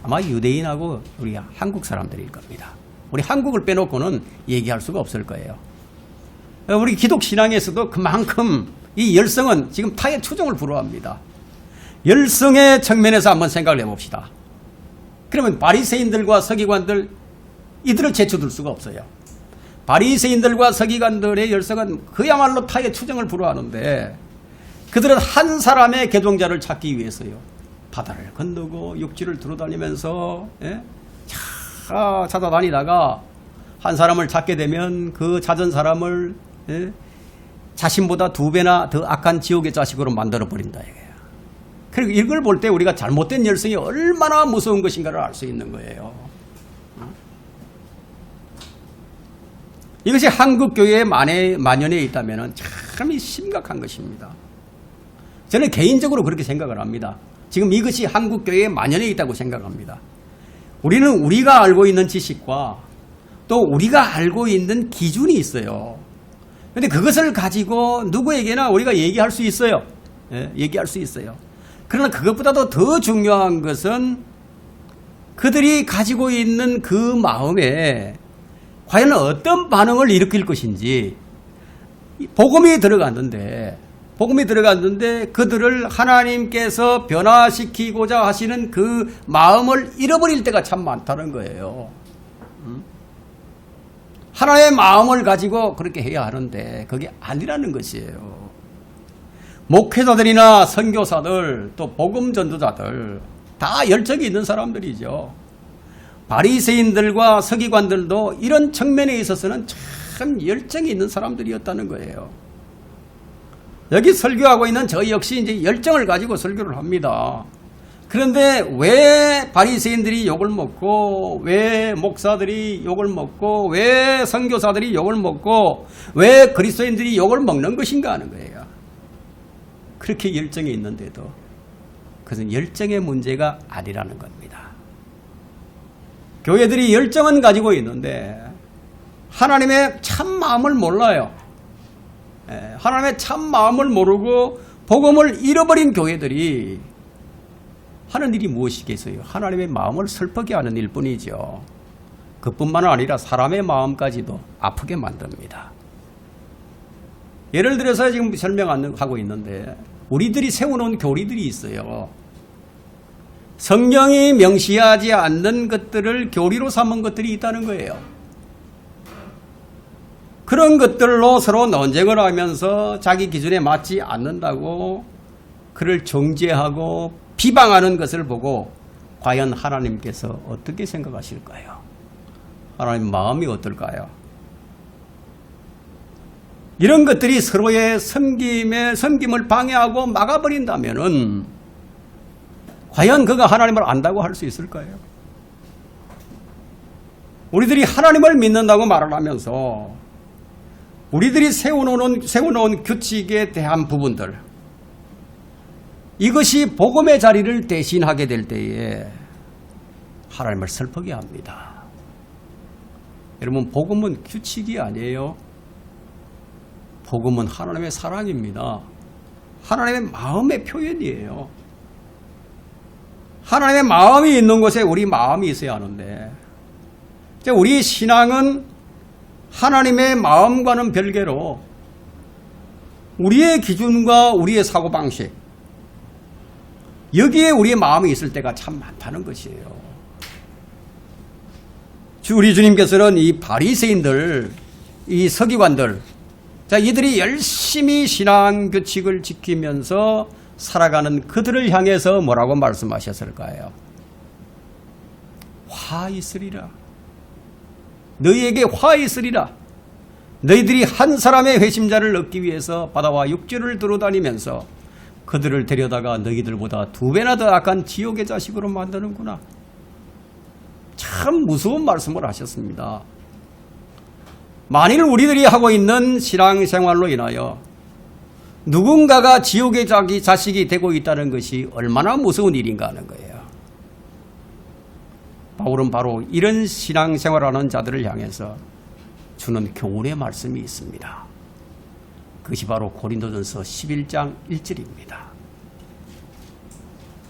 아마 유대인하고 우리 한국 사람들일 겁니다. 우리 한국을 빼놓고는 얘기할 수가 없을 거예요. 우리 기독신앙에서도 그만큼 이 열성은 지금 타의 추종을 불허합니다. 열성의 측면에서 한번 생각을 해봅시다. 그러면 바리새인들과 서기관들, 이들을 제쳐둘 수가 없어요. 바리새인들과 서기관들의 열성은 그야말로 타의 추종을 불허하는데, 그들은 한 사람의 개종자를 찾기 위해서요, 바다를 건너고 육지를 두루다니면서 찾아다니다가 한 사람을 찾게 되면 그 찾은 사람을 자신보다 2배나 더 악한 지옥의 자식으로 만들어버린다. 그리고 이걸 볼 때 우리가 잘못된 열성이 얼마나 무서운 것인가를 알 수 있는 거예요. 이것이 한국교회에 만연해 있다면 참 심각한 것입니다. 저는 개인적으로 그렇게 생각을 합니다. 지금 이것이 한국교회에 만연해 있다고 생각합니다. 우리는 우리가 알고 있는 지식과 또 우리가 알고 있는 기준이 있어요. 그런데 그것을 가지고 누구에게나 우리가 얘기할 수 있어요. 얘기할 수 있어요. 그러나 그것보다도 더 중요한 것은 그들이 가지고 있는 그 마음에 과연 어떤 반응을 일으킬 것인지, 복음이 들어갔는데 그들을 하나님께서 변화시키고자 하시는 그 마음을 잃어버릴 때가 참 많다는 거예요. 하나의 마음을 가지고 그렇게 해야 하는데 그게 아니라는 것이에요. 목회자들이나 선교사들, 또 복음 전도자들 다 열정이 있는 사람들이죠. 바리새인들과 서기관들도 이런 측면에 있어서는 참 열정이 있는 사람들이었다는 거예요. 여기 설교하고 있는 저 역시 이제 열정을 가지고 설교를 합니다. 그런데 왜 바리새인들이 욕을 먹고, 왜 목사들이 욕을 먹고, 왜 선교사들이 욕을 먹고, 왜 그리스도인들이 욕을 먹는 것인가 하는 거예요. 그렇게 열정이 있는데도 그것은 열정의 문제가 아니라는 겁니다. 교회들이 열정은 가지고 있는데 하나님의 참 마음을 몰라요. 하나님의 참 마음을 모르고 복음을 잃어버린 교회들이 하는 일이 무엇이겠어요? 하나님의 마음을 슬프게 하는 일뿐이죠. 그뿐만 아니라 사람의 마음까지도 아프게 만듭니다. 예를 들어서 지금 설명하고 있는데 우리들이 세워놓은 교리들이 있어요. 성경이 명시하지 않는 것들을 교리로 삼은 것들이 있다는 거예요. 그런 것들로 서로 논쟁을 하면서 자기 기준에 맞지 않는다고 그를 정죄하고 비방하는 것을 보고 과연 하나님께서 어떻게 생각하실까요? 하나님 마음이 어떨까요? 이런 것들이 서로의 섬김을 방해하고 막아버린다면은 과연 그가 하나님을 안다고 할 수 있을까요? 우리들이 하나님을 믿는다고 말을 하면서 우리들이 세워놓은 규칙에 대한 부분들, 이것이 복음의 자리를 대신하게 될 때에 하나님을 슬프게 합니다. 여러분, 복음은 규칙이 아니에요. 복음은 하나님의 사랑입니다. 하나님의 마음의 표현이에요. 하나님의 마음이 있는 곳에 우리 마음이 있어야 하는데, 우리 신앙은 하나님의 마음과는 별개로 우리의 기준과 우리의 사고방식, 여기에 우리의 마음이 있을 때가 참 많다는 것이에요. 우리 주님께서는 이 바리새인들, 이 서기관들, 이들이 열심히 신앙 규칙을 지키면서 살아가는 그들을 향해서 뭐라고 말씀하셨을까요? 화 있으리라. 너희에게 화 있으리라. 너희들이 한 사람의 회심자를 얻기 위해서 바다와 육지를 두루다니면서 그들을 데려다가 너희들보다 2배나 더 악한 지옥의 자식으로 만드는구나. 참 무서운 말씀을 하셨습니다. 만일 우리들이 하고 있는 신앙생활로 인하여 누군가가 지옥의 자식이 되고 있다는 것이 얼마나 무서운 일인가 하는 거예요. 바울은 바로 이런 신앙생활하는 자들을 향해서 주는 교훈의 말씀이 있습니다. 그것이 바로 고린도전서 11장 1절입니다.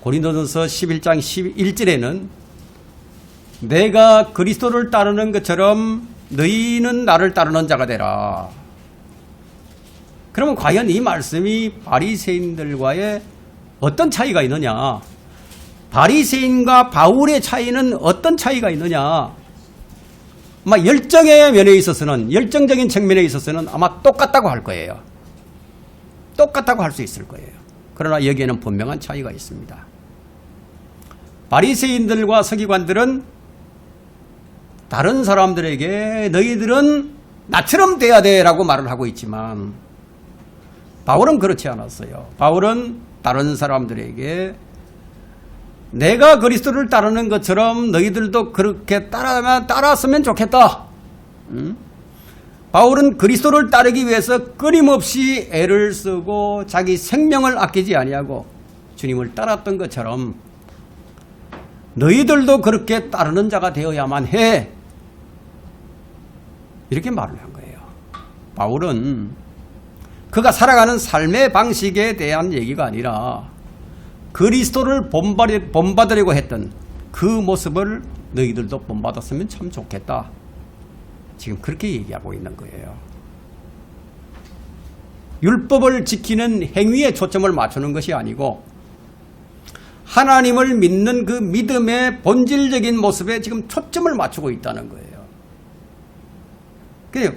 고린도전서 11장 1절에는 내가 그리스도를 따르는 것처럼 너희는 나를 따르는 자가 되라. 그러면 과연 이 말씀이 바리새인들과의 어떤 차이가 있느냐? 바리새인과 바울의 차이는 어떤 차이가 있느냐? 아마 열정의 면에 있어서는, 열정적인 측면에 있어서는 아마 똑같다고 할 거예요. 똑같다고 할 수 있을 거예요. 그러나 여기에는 분명한 차이가 있습니다. 바리새인들과 서기관들은 다른 사람들에게 너희들은 나처럼 돼야 돼 라고 말을 하고 있지만 바울은 그렇지 않았어요. 바울은 다른 사람들에게 내가 그리스도를 따르는 것처럼 너희들도 그렇게 따랐으면 좋겠다. 바울은 그리스도를 따르기 위해서 끊임없이 애를 쓰고 자기 생명을 아끼지 아니하고 주님을 따랐던 것처럼 너희들도 그렇게 따르는 자가 되어야만 해. 이렇게 말을 한 거예요. 바울은 그가 살아가는 삶의 방식에 대한 얘기가 아니라 그리스도를 본받으려고 했던 그 모습을 너희들도 본받았으면 참 좋겠다. 지금 그렇게 얘기하고 있는 거예요. 율법을 지키는 행위에 초점을 맞추는 것이 아니고 하나님을 믿는 그 믿음의 본질적인 모습에 지금 초점을 맞추고 있다는 거예요.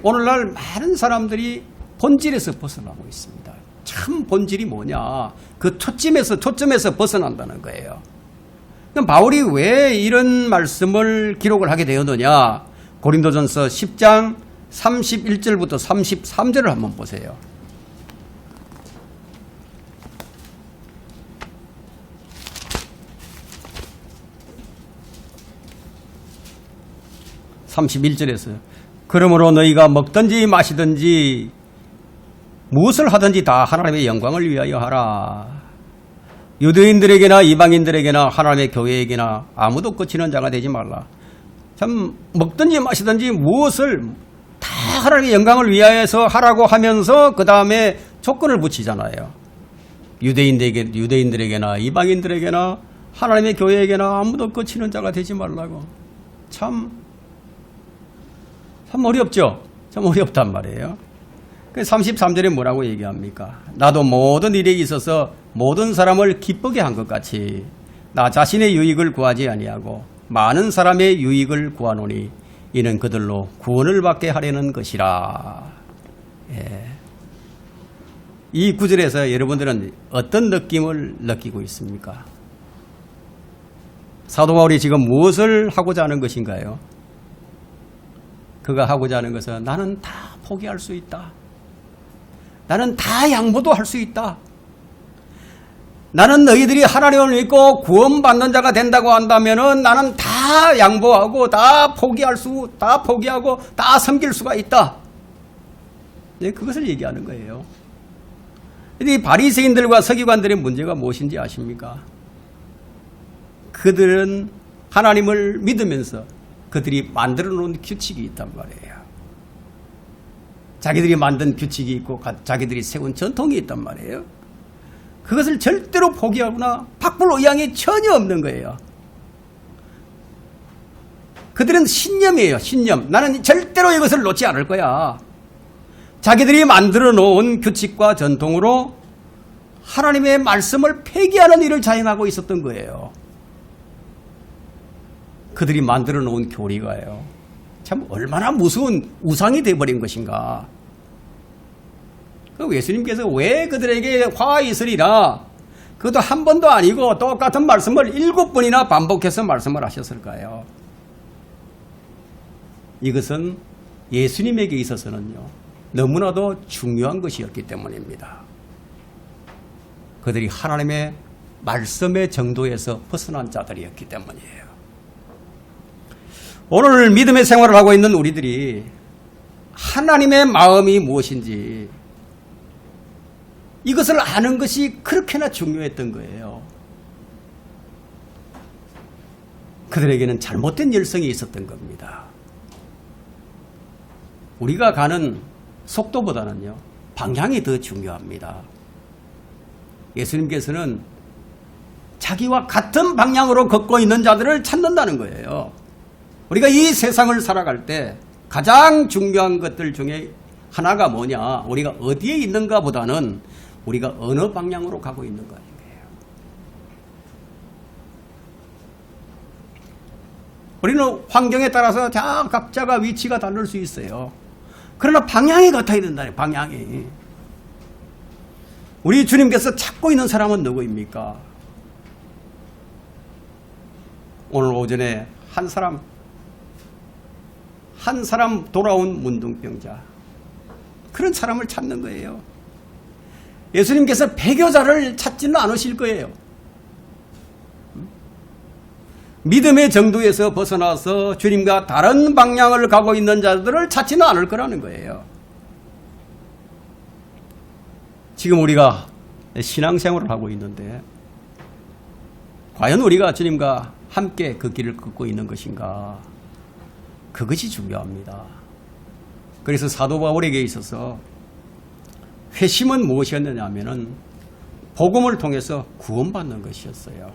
오늘날 많은 사람들이 본질에서 벗어나고 있습니다. 참 본질이 뭐냐? 그 초점에서 벗어난다는 거예요. 그럼 바울이 왜 이런 말씀을 기록을 하게 되었느냐? 고린도전서 10장 31절부터 33절을 한번 보세요. (31절에서) 그러므로 너희가 먹든지 마시든지 무엇을 하든지 다 하나님의 영광을 위하여 하라. 유대인들에게나 이방인들에게나 하나님의 교회에게나 아무도 거치는 자가 되지 말라. 참 먹든지 마시든지 무엇을 다 하나님의 영광을 위하여서 하라고 하면서 그 다음에 조건을 붙이잖아요. 유대인들에게나 이방인들에게나 하나님의 교회에게나 아무도 거치는 자가 되지 말라고. 참 어렵죠? 참 어렵단 말이에요. 33절에 뭐라고 얘기합니까? 나도 모든 일에 있어서 모든 사람을 기쁘게 한 것 같이 나 자신의 유익을 구하지 아니하고 많은 사람의 유익을 구하노니 이는 그들로 구원을 받게 하려는 것이라. 예. 이 구절에서 여러분들은 어떤 느낌을 느끼고 있습니까? 사도 바울이 지금 무엇을 하고자 하는 것인가요? 그가 하고자 하는 것은 나는 다 포기할 수 있다. 나는 다 양보도 할 수 있다. 나는 너희들이 하나님을 믿고 구원받는 자가 된다고 한다면은 나는 다 양보하고 다 포기하고 다 섬길 수가 있다. 네, 그것을 얘기하는 거예요. 이 바리새인들과 서기관들의 문제가 무엇인지 아십니까? 그들은 하나님을 믿으면서 그들이 만들어 놓은 규칙이 있단 말이에요. 자기들이 만든 규칙이 있고 자기들이 세운 전통이 있단 말이에요. 그것을 절대로 포기하거나 바꿀 의향이 전혀 없는 거예요. 그들은 신념이에요. 신념. 나는 절대로 이것을 놓지 않을 거야. 자기들이 만들어 놓은 규칙과 전통으로 하나님의 말씀을 폐기하는 일을 자행하고 있었던 거예요. 그들이 만들어 놓은 교리가요. 참 얼마나 무서운 우상이 되어버린 것인가. 그 예수님께서 왜 그들에게 화 있으리라 그것도 한 번도 아니고 똑같은 말씀을 7번이나 반복해서 말씀을 하셨을까요? 이것은 예수님에게 있어서는요 너무나도 중요한 것이었기 때문입니다. 그들이 하나님의 말씀의 정도에서 벗어난 자들이었기 때문이에요. 오늘 믿음의 생활을 하고 있는 우리들이 하나님의 마음이 무엇인지 이것을 아는 것이 그렇게나 중요했던 거예요. 그들에게는 잘못된 열성이 있었던 겁니다. 우리가 가는 속도보다는요 방향이 더 중요합니다. 예수님께서는 자기와 같은 방향으로 걷고 있는 자들을 찾는다는 거예요. 우리가 이 세상을 살아갈 때 가장 중요한 것들 중에 하나가 뭐냐, 우리가 어디에 있는가 보다는 우리가 어느 방향으로 가고 있는 거예요. 우리는 환경에 따라서 각자가 위치가 다를 수 있어요. 그러나 방향이 같아야 된다는 방향이. 우리 주님께서 찾고 있는 사람은 누구입니까? 오늘 오전에 한 사람 돌아온 문둥병자, 그런 사람을 찾는 거예요. 예수님께서 배교자를 찾지는 않으실 거예요. 믿음의 정도에서 벗어나서 주님과 다른 방향을 가고 있는 자들을 찾지는 않을 거라는 거예요. 지금 우리가 신앙생활을 하고 있는데 과연 우리가 주님과 함께 그 길을 걷고 있는 것인가? 그것이 중요합니다. 그래서 사도 바울에게 있어서 회심은 무엇이었느냐 하면은 복음을 통해서 구원받는 것이었어요.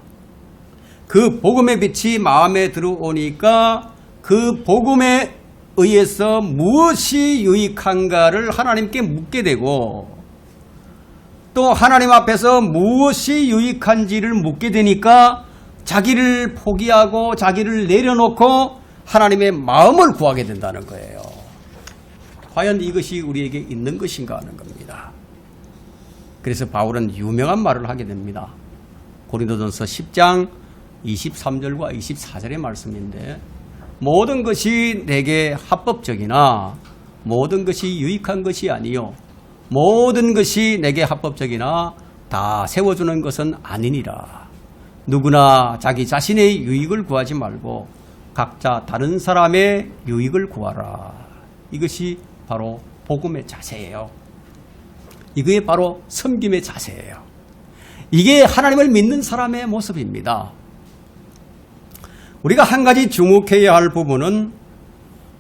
그 복음의 빛이 마음에 들어오니까 그 복음에 의해서 무엇이 유익한가를 하나님께 묻게 되고, 또 하나님 앞에서 무엇이 유익한지를 묻게 되니까 자기를 포기하고 자기를 내려놓고 하나님의 마음을 구하게 된다는 거예요. 과연 이것이 우리에게 있는 것인가 하는 겁니다. 그래서 바울은 유명한 말을 하게 됩니다. 고린도전서 10장 23절과 24절의 말씀인데, 모든 것이 내게 합법적이나 모든 것이 유익한 것이 아니요 모든 것이 내게 합법적이나 다 세워주는 것은 아니니라. 누구나 자기 자신의 유익을 구하지 말고 각자 다른 사람의 유익을 구하라. 이것이 바로 복음의 자세예요. 이게 바로 섬김의 자세예요. 이게 하나님을 믿는 사람의 모습입니다. 우리가 한 가지 주목해야 할 부분은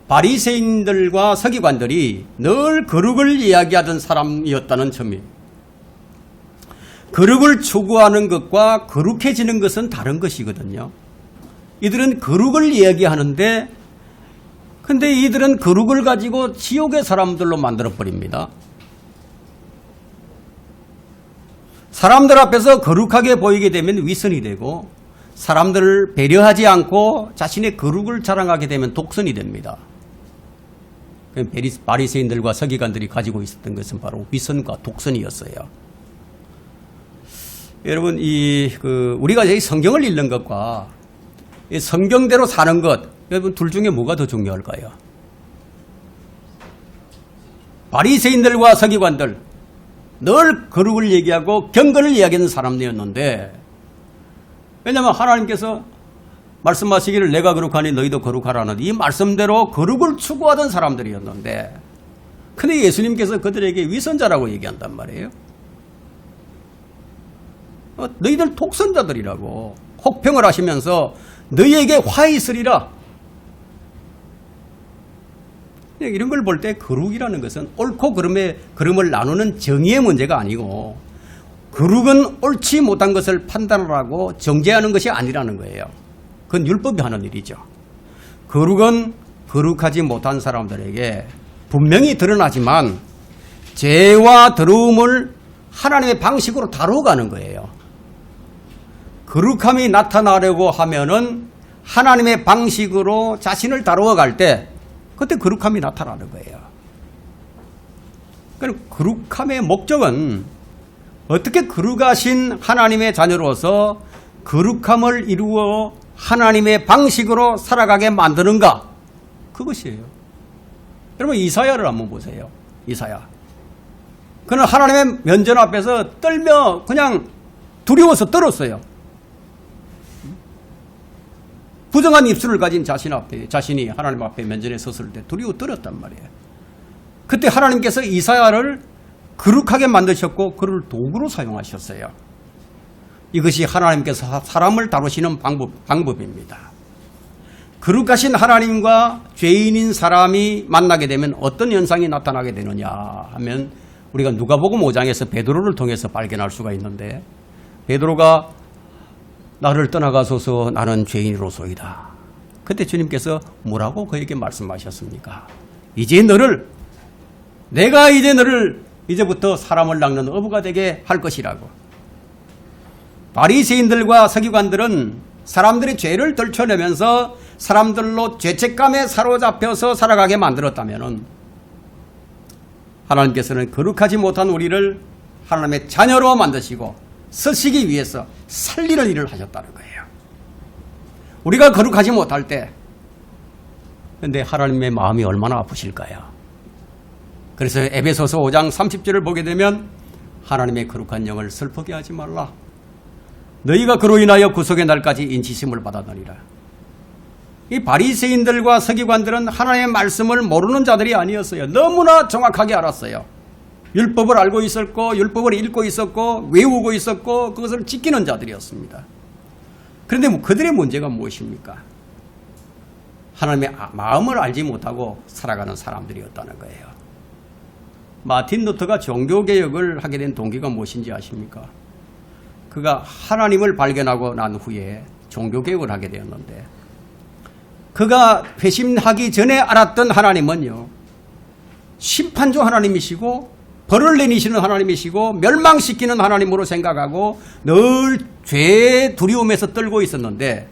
바리새인들과 서기관들이 늘 거룩을 이야기하던 사람이었다는 점이에요. 거룩을 추구하는 것과 거룩해지는 것은 다른 것이거든요. 이들은 거룩을 이야기하는데, 근데 이들은 거룩을 가지고 지옥의 사람들로 만들어버립니다. 사람들 앞에서 거룩하게 보이게 되면 위선이 되고, 사람들을 배려하지 않고 자신의 거룩을 자랑하게 되면 독선이 됩니다. 바리새인들과 서기관들이 가지고 있었던 것은 바로 위선과 독선이었어요. 여러분, 우리가 이 성경을 읽는 것과 이 성경대로 사는 것, 여러분 둘 중에 뭐가 더 중요할까요? 바리새인들과 서기관들, 늘 거룩을 얘기하고 경건을 이야기하는 사람들이었는데, 왜냐하면 하나님께서 말씀하시기를 내가 거룩하니 너희도 거룩하라는 이 말씀대로 거룩을 추구하던 사람들이었는데, 근데 예수님께서 그들에게 위선자라고 얘기한단 말이에요. 너희들 독선자들이라고 혹평을 하시면서 너희에게 화 있으리라. 이런 걸 볼 때 거룩이라는 것은 옳고 그름을 나누는 정의의 문제가 아니고, 거룩은 옳지 못한 것을 판단하고 정죄하는 것이 아니라는 거예요. 그건 율법이 하는 일이죠. 거룩은 거룩하지 못한 사람들에게 분명히 드러나지만 죄와 더러움을 하나님의 방식으로 다뤄가는 거예요. 거룩함이 나타나려고 하면은 하나님의 방식으로 자신을 다루어 갈 때 그때 거룩함이 나타나는 거예요. 그럼 거룩함의 목적은 어떻게 거룩하신 하나님의 자녀로서 거룩함을 이루어 하나님의 방식으로 살아가게 만드는가? 그것이에요. 여러분 이사야를 한번 보세요. 이사야. 그는 하나님의 면전 앞에서 떨며 그냥 두려워서 떨었어요. 부정한 입술을 가진 자신이 하나님 앞에 면전에 섰을 때 두려워 떨었단 말이에요. 그때 하나님께서 이사야를 거룩하게 만드셨고 그를 도구로 사용하셨어요. 이것이 하나님께서 사람을 다루시는 방법입니다. 거룩하신 하나님과 죄인인 사람이 만나게 되면 어떤 현상이 나타나게 되느냐 하면 우리가 누가복음 5장에서 베드로를 통해서 발견할 수가 있는데, 베드로가 나를 떠나가소서 나는 죄인으로소이다. 그때 주님께서 뭐라고 그에게 말씀하셨습니까? 내가 이제 너를 이제부터 사람을 낚는 어부가 되게 할 것이라고. 바리새인들과 서기관들은 사람들의 죄를 들춰내면서 사람들로 죄책감에 사로잡혀서 살아가게 만들었다면, 하나님께서는 거룩하지 못한 우리를 하나님의 자녀로 만드시고 쓰시기 위해서 살리는 일을 하셨다는 거예요. 우리가 거룩하지 못할 때, 근데 하나님의 마음이 얼마나 아프실까요? 그래서 에베소서 5장 30절을 보게 되면 하나님의 거룩한 영을 슬프게 하지 말라. 너희가 그로 인하여 구속의 날까지 인치심을 받아들이라. 이 바리새인들과 서기관들은 하나님의 말씀을 모르는 자들이 아니었어요. 너무나 정확하게 알았어요. 율법을 알고 있었고 율법을 읽고 있었고 외우고 있었고 그것을 지키는 자들이었습니다. 그런데 그들의 문제가 무엇입니까? 하나님의 마음을 알지 못하고 살아가는 사람들이었다는 거예요. 마틴 루터가 종교개혁을 하게 된 동기가 무엇인지 아십니까? 그가 하나님을 발견하고 난 후에 종교개혁을 하게 되었는데, 그가 회심하기 전에 알았던 하나님은요, 심판조 하나님이시고 벌을 내리시는 하나님이시고 멸망시키는 하나님으로 생각하고 늘 죄의 두려움에서 떨고 있었는데,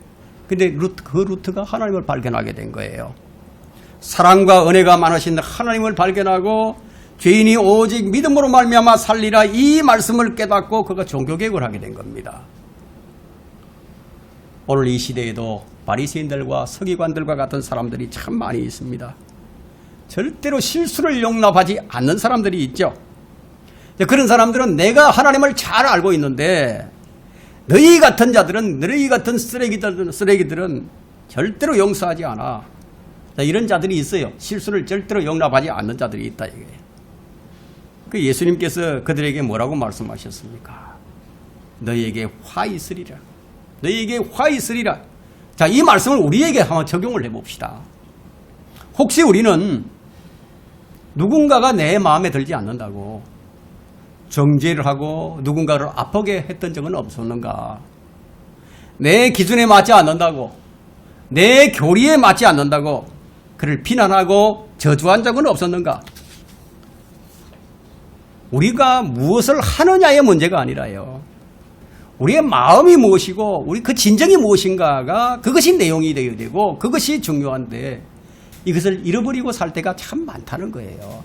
근데 루트가 하나님을 발견하게 된 거예요. 사랑과 은혜가 많으신 하나님을 발견하고 죄인이 오직 믿음으로 말미암아 살리라, 이 말씀을 깨닫고 그가 종교개혁을 하게 된 겁니다. 오늘 이 시대에도 바리새인들과 서기관들과 같은 사람들이 참 많이 있습니다. 절대로 실수를 용납하지 않는 사람들이 있죠. 그런 사람들은 내가 하나님을 잘 알고 있는데 너희 같은 자들은, 너희 같은 쓰레기들은 절대로 용서하지 않아. 이런 자들이 있어요. 실수를 절대로 용납하지 않는 자들이 있다 이거예요. 그 예수님께서 그들에게 뭐라고 말씀하셨습니까? 너희에게 화 있으리라. 너희에게 화 있으리라. 자, 이 말씀을 우리에게 한번 적용을 해봅시다. 혹시 우리는 누군가가 내 마음에 들지 않는다고 정죄를 하고 누군가를 아프게 했던 적은 없었는가? 내 기준에 맞지 않는다고, 내 교리에 맞지 않는다고 그를 비난하고 저주한 적은 없었는가? 우리가 무엇을 하느냐의 문제가 아니라요, 우리의 마음이 무엇이고 우리 그 진정이 무엇인가가 그것이 내용이 되어야 되고 그것이 중요한데 이것을 잃어버리고 살 때가 참 많다는 거예요.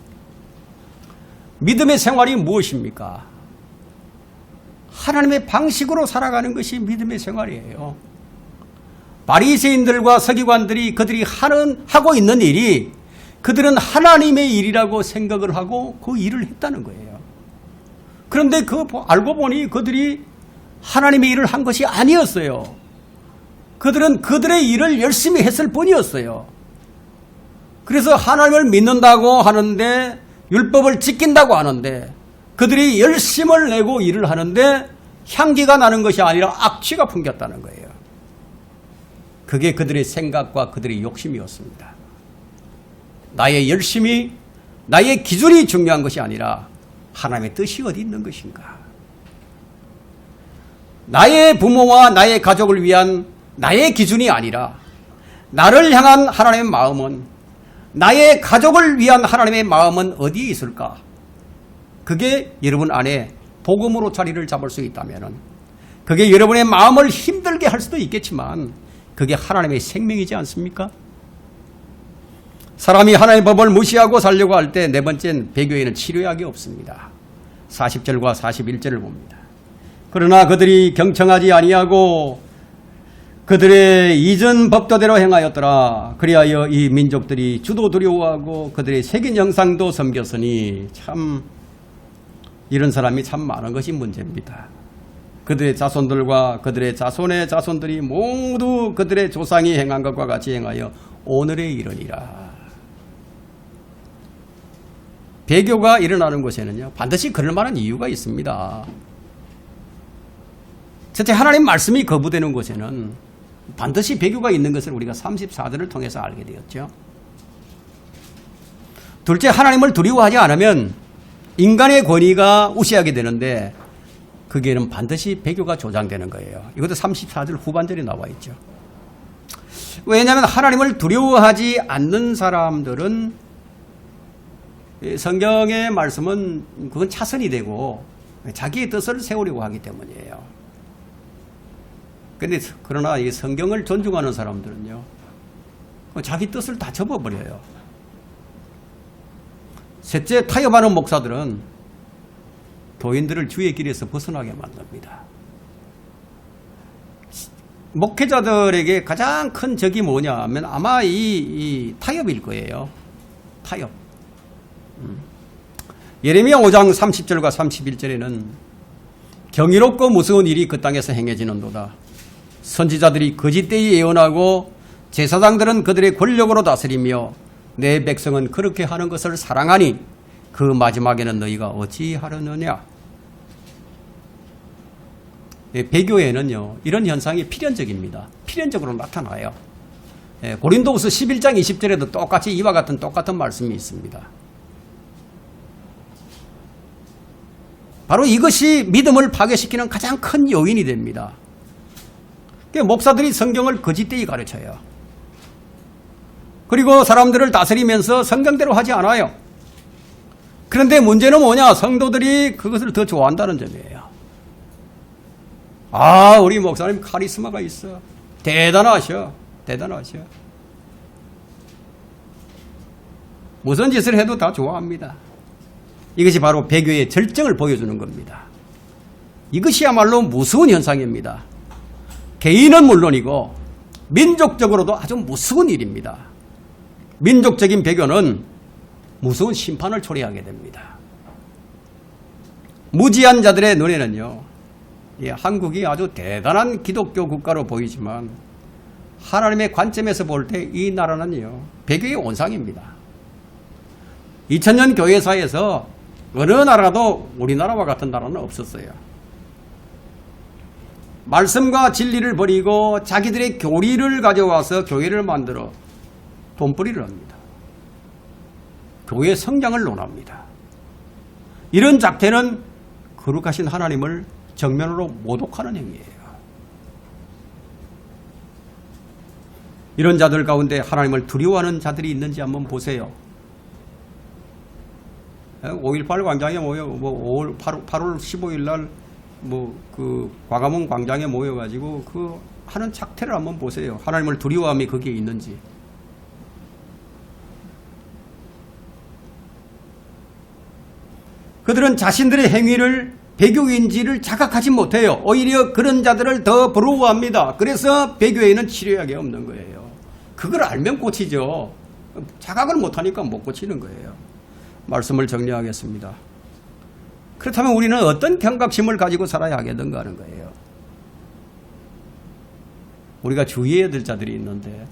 믿음의 생활이 무엇입니까? 하나님의 방식으로 살아가는 것이 믿음의 생활이에요. 바리새인들과 서기관들이 그들이 하고 있는 일이 그들은 하나님의 일이라고 생각을 하고 그 일을 했다는 거예요. 그런데 알고 보니 그들이 하나님의 일을 한 것이 아니었어요. 그들은 그들의 일을 열심히 했을 뿐이었어요. 그래서 하나님을 믿는다고 하는데 율법을 지킨다고 하는데 그들이 열심을 내고 일을 하는데 향기가 나는 것이 아니라 악취가 풍겼다는 거예요. 그게 그들의 생각과 그들의 욕심이었습니다. 나의 열심이, 나의 기준이 중요한 것이 아니라 하나님의 뜻이 어디 있는 것인가. 나의 부모와 나의 가족을 위한 나의 기준이 아니라 나를 향한 하나님의 마음은, 나의 가족을 위한 하나님의 마음은 어디에 있을까? 그게 여러분 안에 복음으로 자리를 잡을 수 있다면 그게 여러분의 마음을 힘들게 할 수도 있겠지만 그게 하나님의 생명이지 않습니까? 사람이 하나님의 법을 무시하고 살려고 할 때 네 번째는 배교에는 치료약이 없습니다. 40절과 41절을 봅니다. 그러나 그들이 경청하지 아니하고 그들의 이전 법도대로 행하였더라. 그리하여 이 민족들이 주도 두려워하고 그들의 새긴 형상도 섬겼으니 참 이런 사람이 참 많은 것이 문제입니다. 그들의 자손들과 그들의 자손의 자손들이 모두 그들의 조상이 행한 것과 같이 행하여 오늘에 이르니라. 배교가 일어나는 곳에는요 반드시 그럴 만한 이유가 있습니다. 첫째, 하나님 말씀이 거부되는 곳에는 반드시 배교가 있는 것을 우리가 34절을 통해서 알게 되었죠. 둘째, 하나님을 두려워하지 않으면 인간의 권위가 우세하게 되는데 거기에는 반드시 배교가 조장되는 거예요. 이것도 34절 후반절에 나와 있죠. 왜냐하면 하나님을 두려워하지 않는 사람들은 성경의 말씀은 그건 차선이 되고 자기의 뜻을 세우려고 하기 때문이에요. 그러나 이 성경을 존중하는 사람들은요 자기 뜻을 다 접어버려요. 셋째, 타협하는 목사들은 교인들을 주의 길에서 벗어나게 만듭니다. 목회자들에게 가장 큰 적이 뭐냐 하면 아마 이 타협일 거예요. 타협. 예레미야 5장 30절과 31절에는 경이롭고 무서운 일이 그 땅에서 행해지는도다. 선지자들이 거짓되이 예언하고 제사장들은 그들의 권력으로 다스리며 내 백성은 그렇게 하는 것을 사랑하니 그 마지막에는 너희가 어찌하려느냐. 배교에는요 이런 현상이 필연적입니다. 필연적으로 나타나요. 고린도후서 11장 20절에도 똑같이 이와 같은 똑같은 말씀이 있습니다. 바로 이것이 믿음을 파괴시키는 가장 큰 요인이 됩니다. 목사들이 성경을 거짓되이 가르쳐요. 그리고 사람들을 다스리면서 성경대로 하지 않아요. 그런데 문제는 뭐냐? 성도들이 그것을 더 좋아한다는 점이에요. 아, 우리 목사님 카리스마가 있어. 대단하셔. 대단하셔. 무슨 짓을 해도 다 좋아합니다. 이것이 바로 배교의 절정을 보여주는 겁니다. 이것이야말로 무서운 현상입니다. 개인은 물론이고 민족적으로도 아주 무서운 일입니다. 민족적인 배교는 무서운 심판을 초래하게 됩니다. 무지한 자들의 눈에는요 한국이 아주 대단한 기독교 국가로 보이지만 하나님의 관점에서 볼 때 이 나라는요 배교의 온상입니다. 2000년 교회사에서 어느 나라도 우리나라와 같은 나라는 없었어요. 말씀과 진리를 버리고 자기들의 교리를 가져와서 교회를 만들어 돈벌이를 합니다. 교회 성장을 논합니다. 이런 작태는 거룩하신 하나님을 정면으로 모독하는 행위예요. 이런 자들 가운데 하나님을 두려워하는 자들이 있는지 한번 보세요. 5.18 광장에 모여 8월 15일 날 그 광화문 광장에 모여가지고 그 하는 작태를 한번 보세요. 하나님을 두려워함이 거기에 있는지. 그들은 자신들의 행위를 배교인지를 자각하지 못해요. 오히려 그런 자들을 더 부러워합니다. 그래서 배교에는 치료약이 없는 거예요. 그걸 알면 고치죠. 자각을 못하니까 못 고치는 거예요. 말씀을 정리하겠습니다. 그렇다면 우리는 어떤 경각심을 가지고 살아야 하겠는가 하는 거예요. 우리가 주의해야 될 자들이 있는데,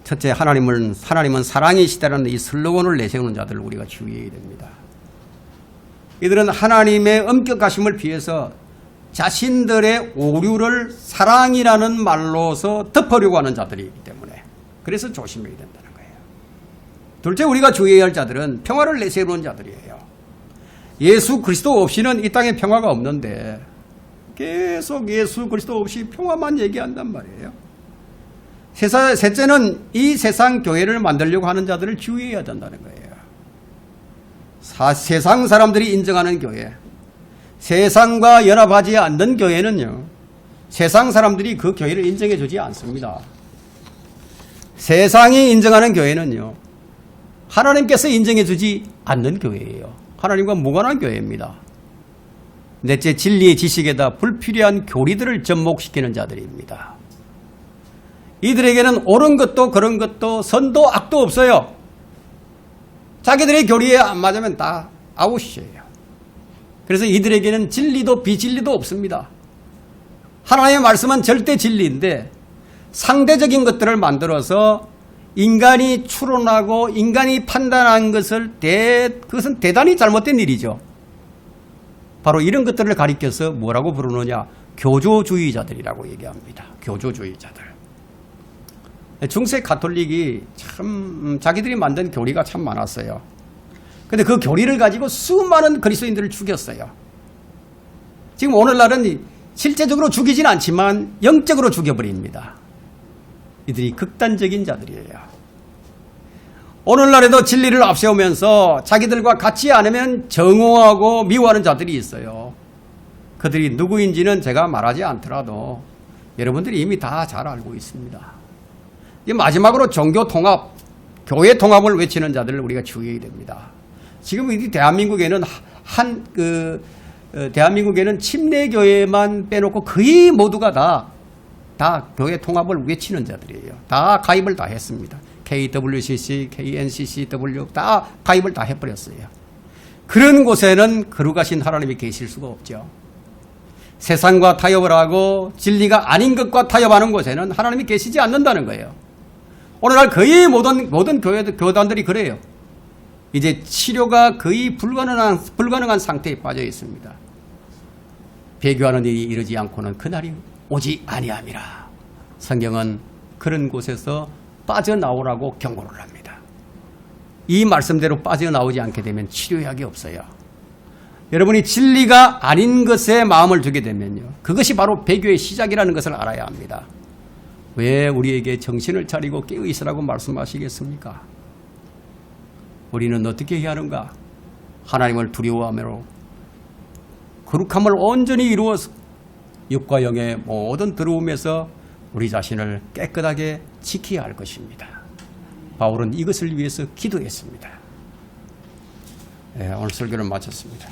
첫째, 하나님은 사랑이시다라는 이 슬로건을 내세우는 자들을 우리가 주의해야 됩니다. 이들은 하나님의 엄격하심을 피해서 자신들의 오류를 사랑이라는 말로서 덮으려고 하는 자들이기 때문에, 그래서 조심해야 된다는 거예요. 둘째, 우리가 주의해야 할 자들은 평화를 내세우는 자들이에요. 예수 그리스도 없이는 이 땅에 평화가 없는데 계속 예수 그리스도 없이 평화만 얘기한단 말이에요. 셋째는 이 세상 교회를 만들려고 하는 자들을 주의해야 된다는 거예요. 세상 사람들이 인정하는 교회, 세상과 연합하지 않는 교회는요, 세상 사람들이 그 교회를 인정해 주지 않습니다. 세상이 인정하는 교회는요, 하나님께서 인정해 주지 않는 교회예요. 하나님과 무관한 교회입니다. 넷째, 진리의 지식에다 불필요한 교리들을 접목시키는 자들입니다. 이들에게는 옳은 것도 그런 것도 선도 악도 없어요. 자기들의 교리에 안 맞으면 다 아웃이에요. 그래서 이들에게는 진리도 비진리도 없습니다. 하나님의 말씀은 절대 진리인데 상대적인 것들을 만들어서 인간이 추론하고 인간이 판단한 그것은 대단히 잘못된 일이죠. 바로 이런 것들을 가리켜서 뭐라고 부르느냐? 교조주의자들이라고 얘기합니다. 교조주의자들. 중세 가톨릭이 참 자기들이 만든 교리가 참 많았어요. 근데 그 교리를 가지고 수많은 그리스도인들을 죽였어요. 지금 오늘날은 실제적으로 죽이진 않지만 영적으로 죽여버립니다. 이들이 극단적인 자들이에요. 오늘날에도 진리를 앞세우면서 자기들과 같지 않으면 정오하고 미워하는 자들이 있어요. 그들이 누구인지는 제가 말하지 않더라도 여러분들이 이미 다 잘 알고 있습니다. 마지막으로 종교 통합, 교회 통합을 외치는 자들을 우리가 주의해야 됩니다. 지금 이 대한민국에는 대한민국에는 침례교회만 빼놓고 거의 모두가 다 교회 통합을 외치는 자들이에요. 다 가입을 다 했습니다. KWCC, KNCCW 다 가입을 다 해버렸어요. 그런 곳에는 거룩하신 하나님이 계실 수가 없죠. 세상과 타협을 하고 진리가 아닌 것과 타협하는 곳에는 하나님이 계시지 않는다는 거예요. 오늘날 거의 모든 교단들이 그래요. 이제 치료가 거의 불가능한 상태에 빠져 있습니다. 배교하는 일이 이르지 않고는 그날이 오지 아니함이라. 성경은 그런 곳에서 빠져나오라고 경고를 합니다. 이 말씀대로 빠져나오지 않게 되면 치료약이 없어요. 여러분이 진리가 아닌 것에 마음을 두게 되면요, 그것이 바로 배교의 시작이라는 것을 알아야 합니다. 왜 우리에게 정신을 차리고 깨어 있으라고 말씀하시겠습니까? 우리는 어떻게 해야 하는가? 하나님을 두려워하므로 거룩함을 온전히 이루어서 육과 영의 모든 더러움에서 우리 자신을 깨끗하게 지켜야 할 것입니다. 바울은 이것을 위해서 기도했습니다. 오늘 설교를 마쳤습니다.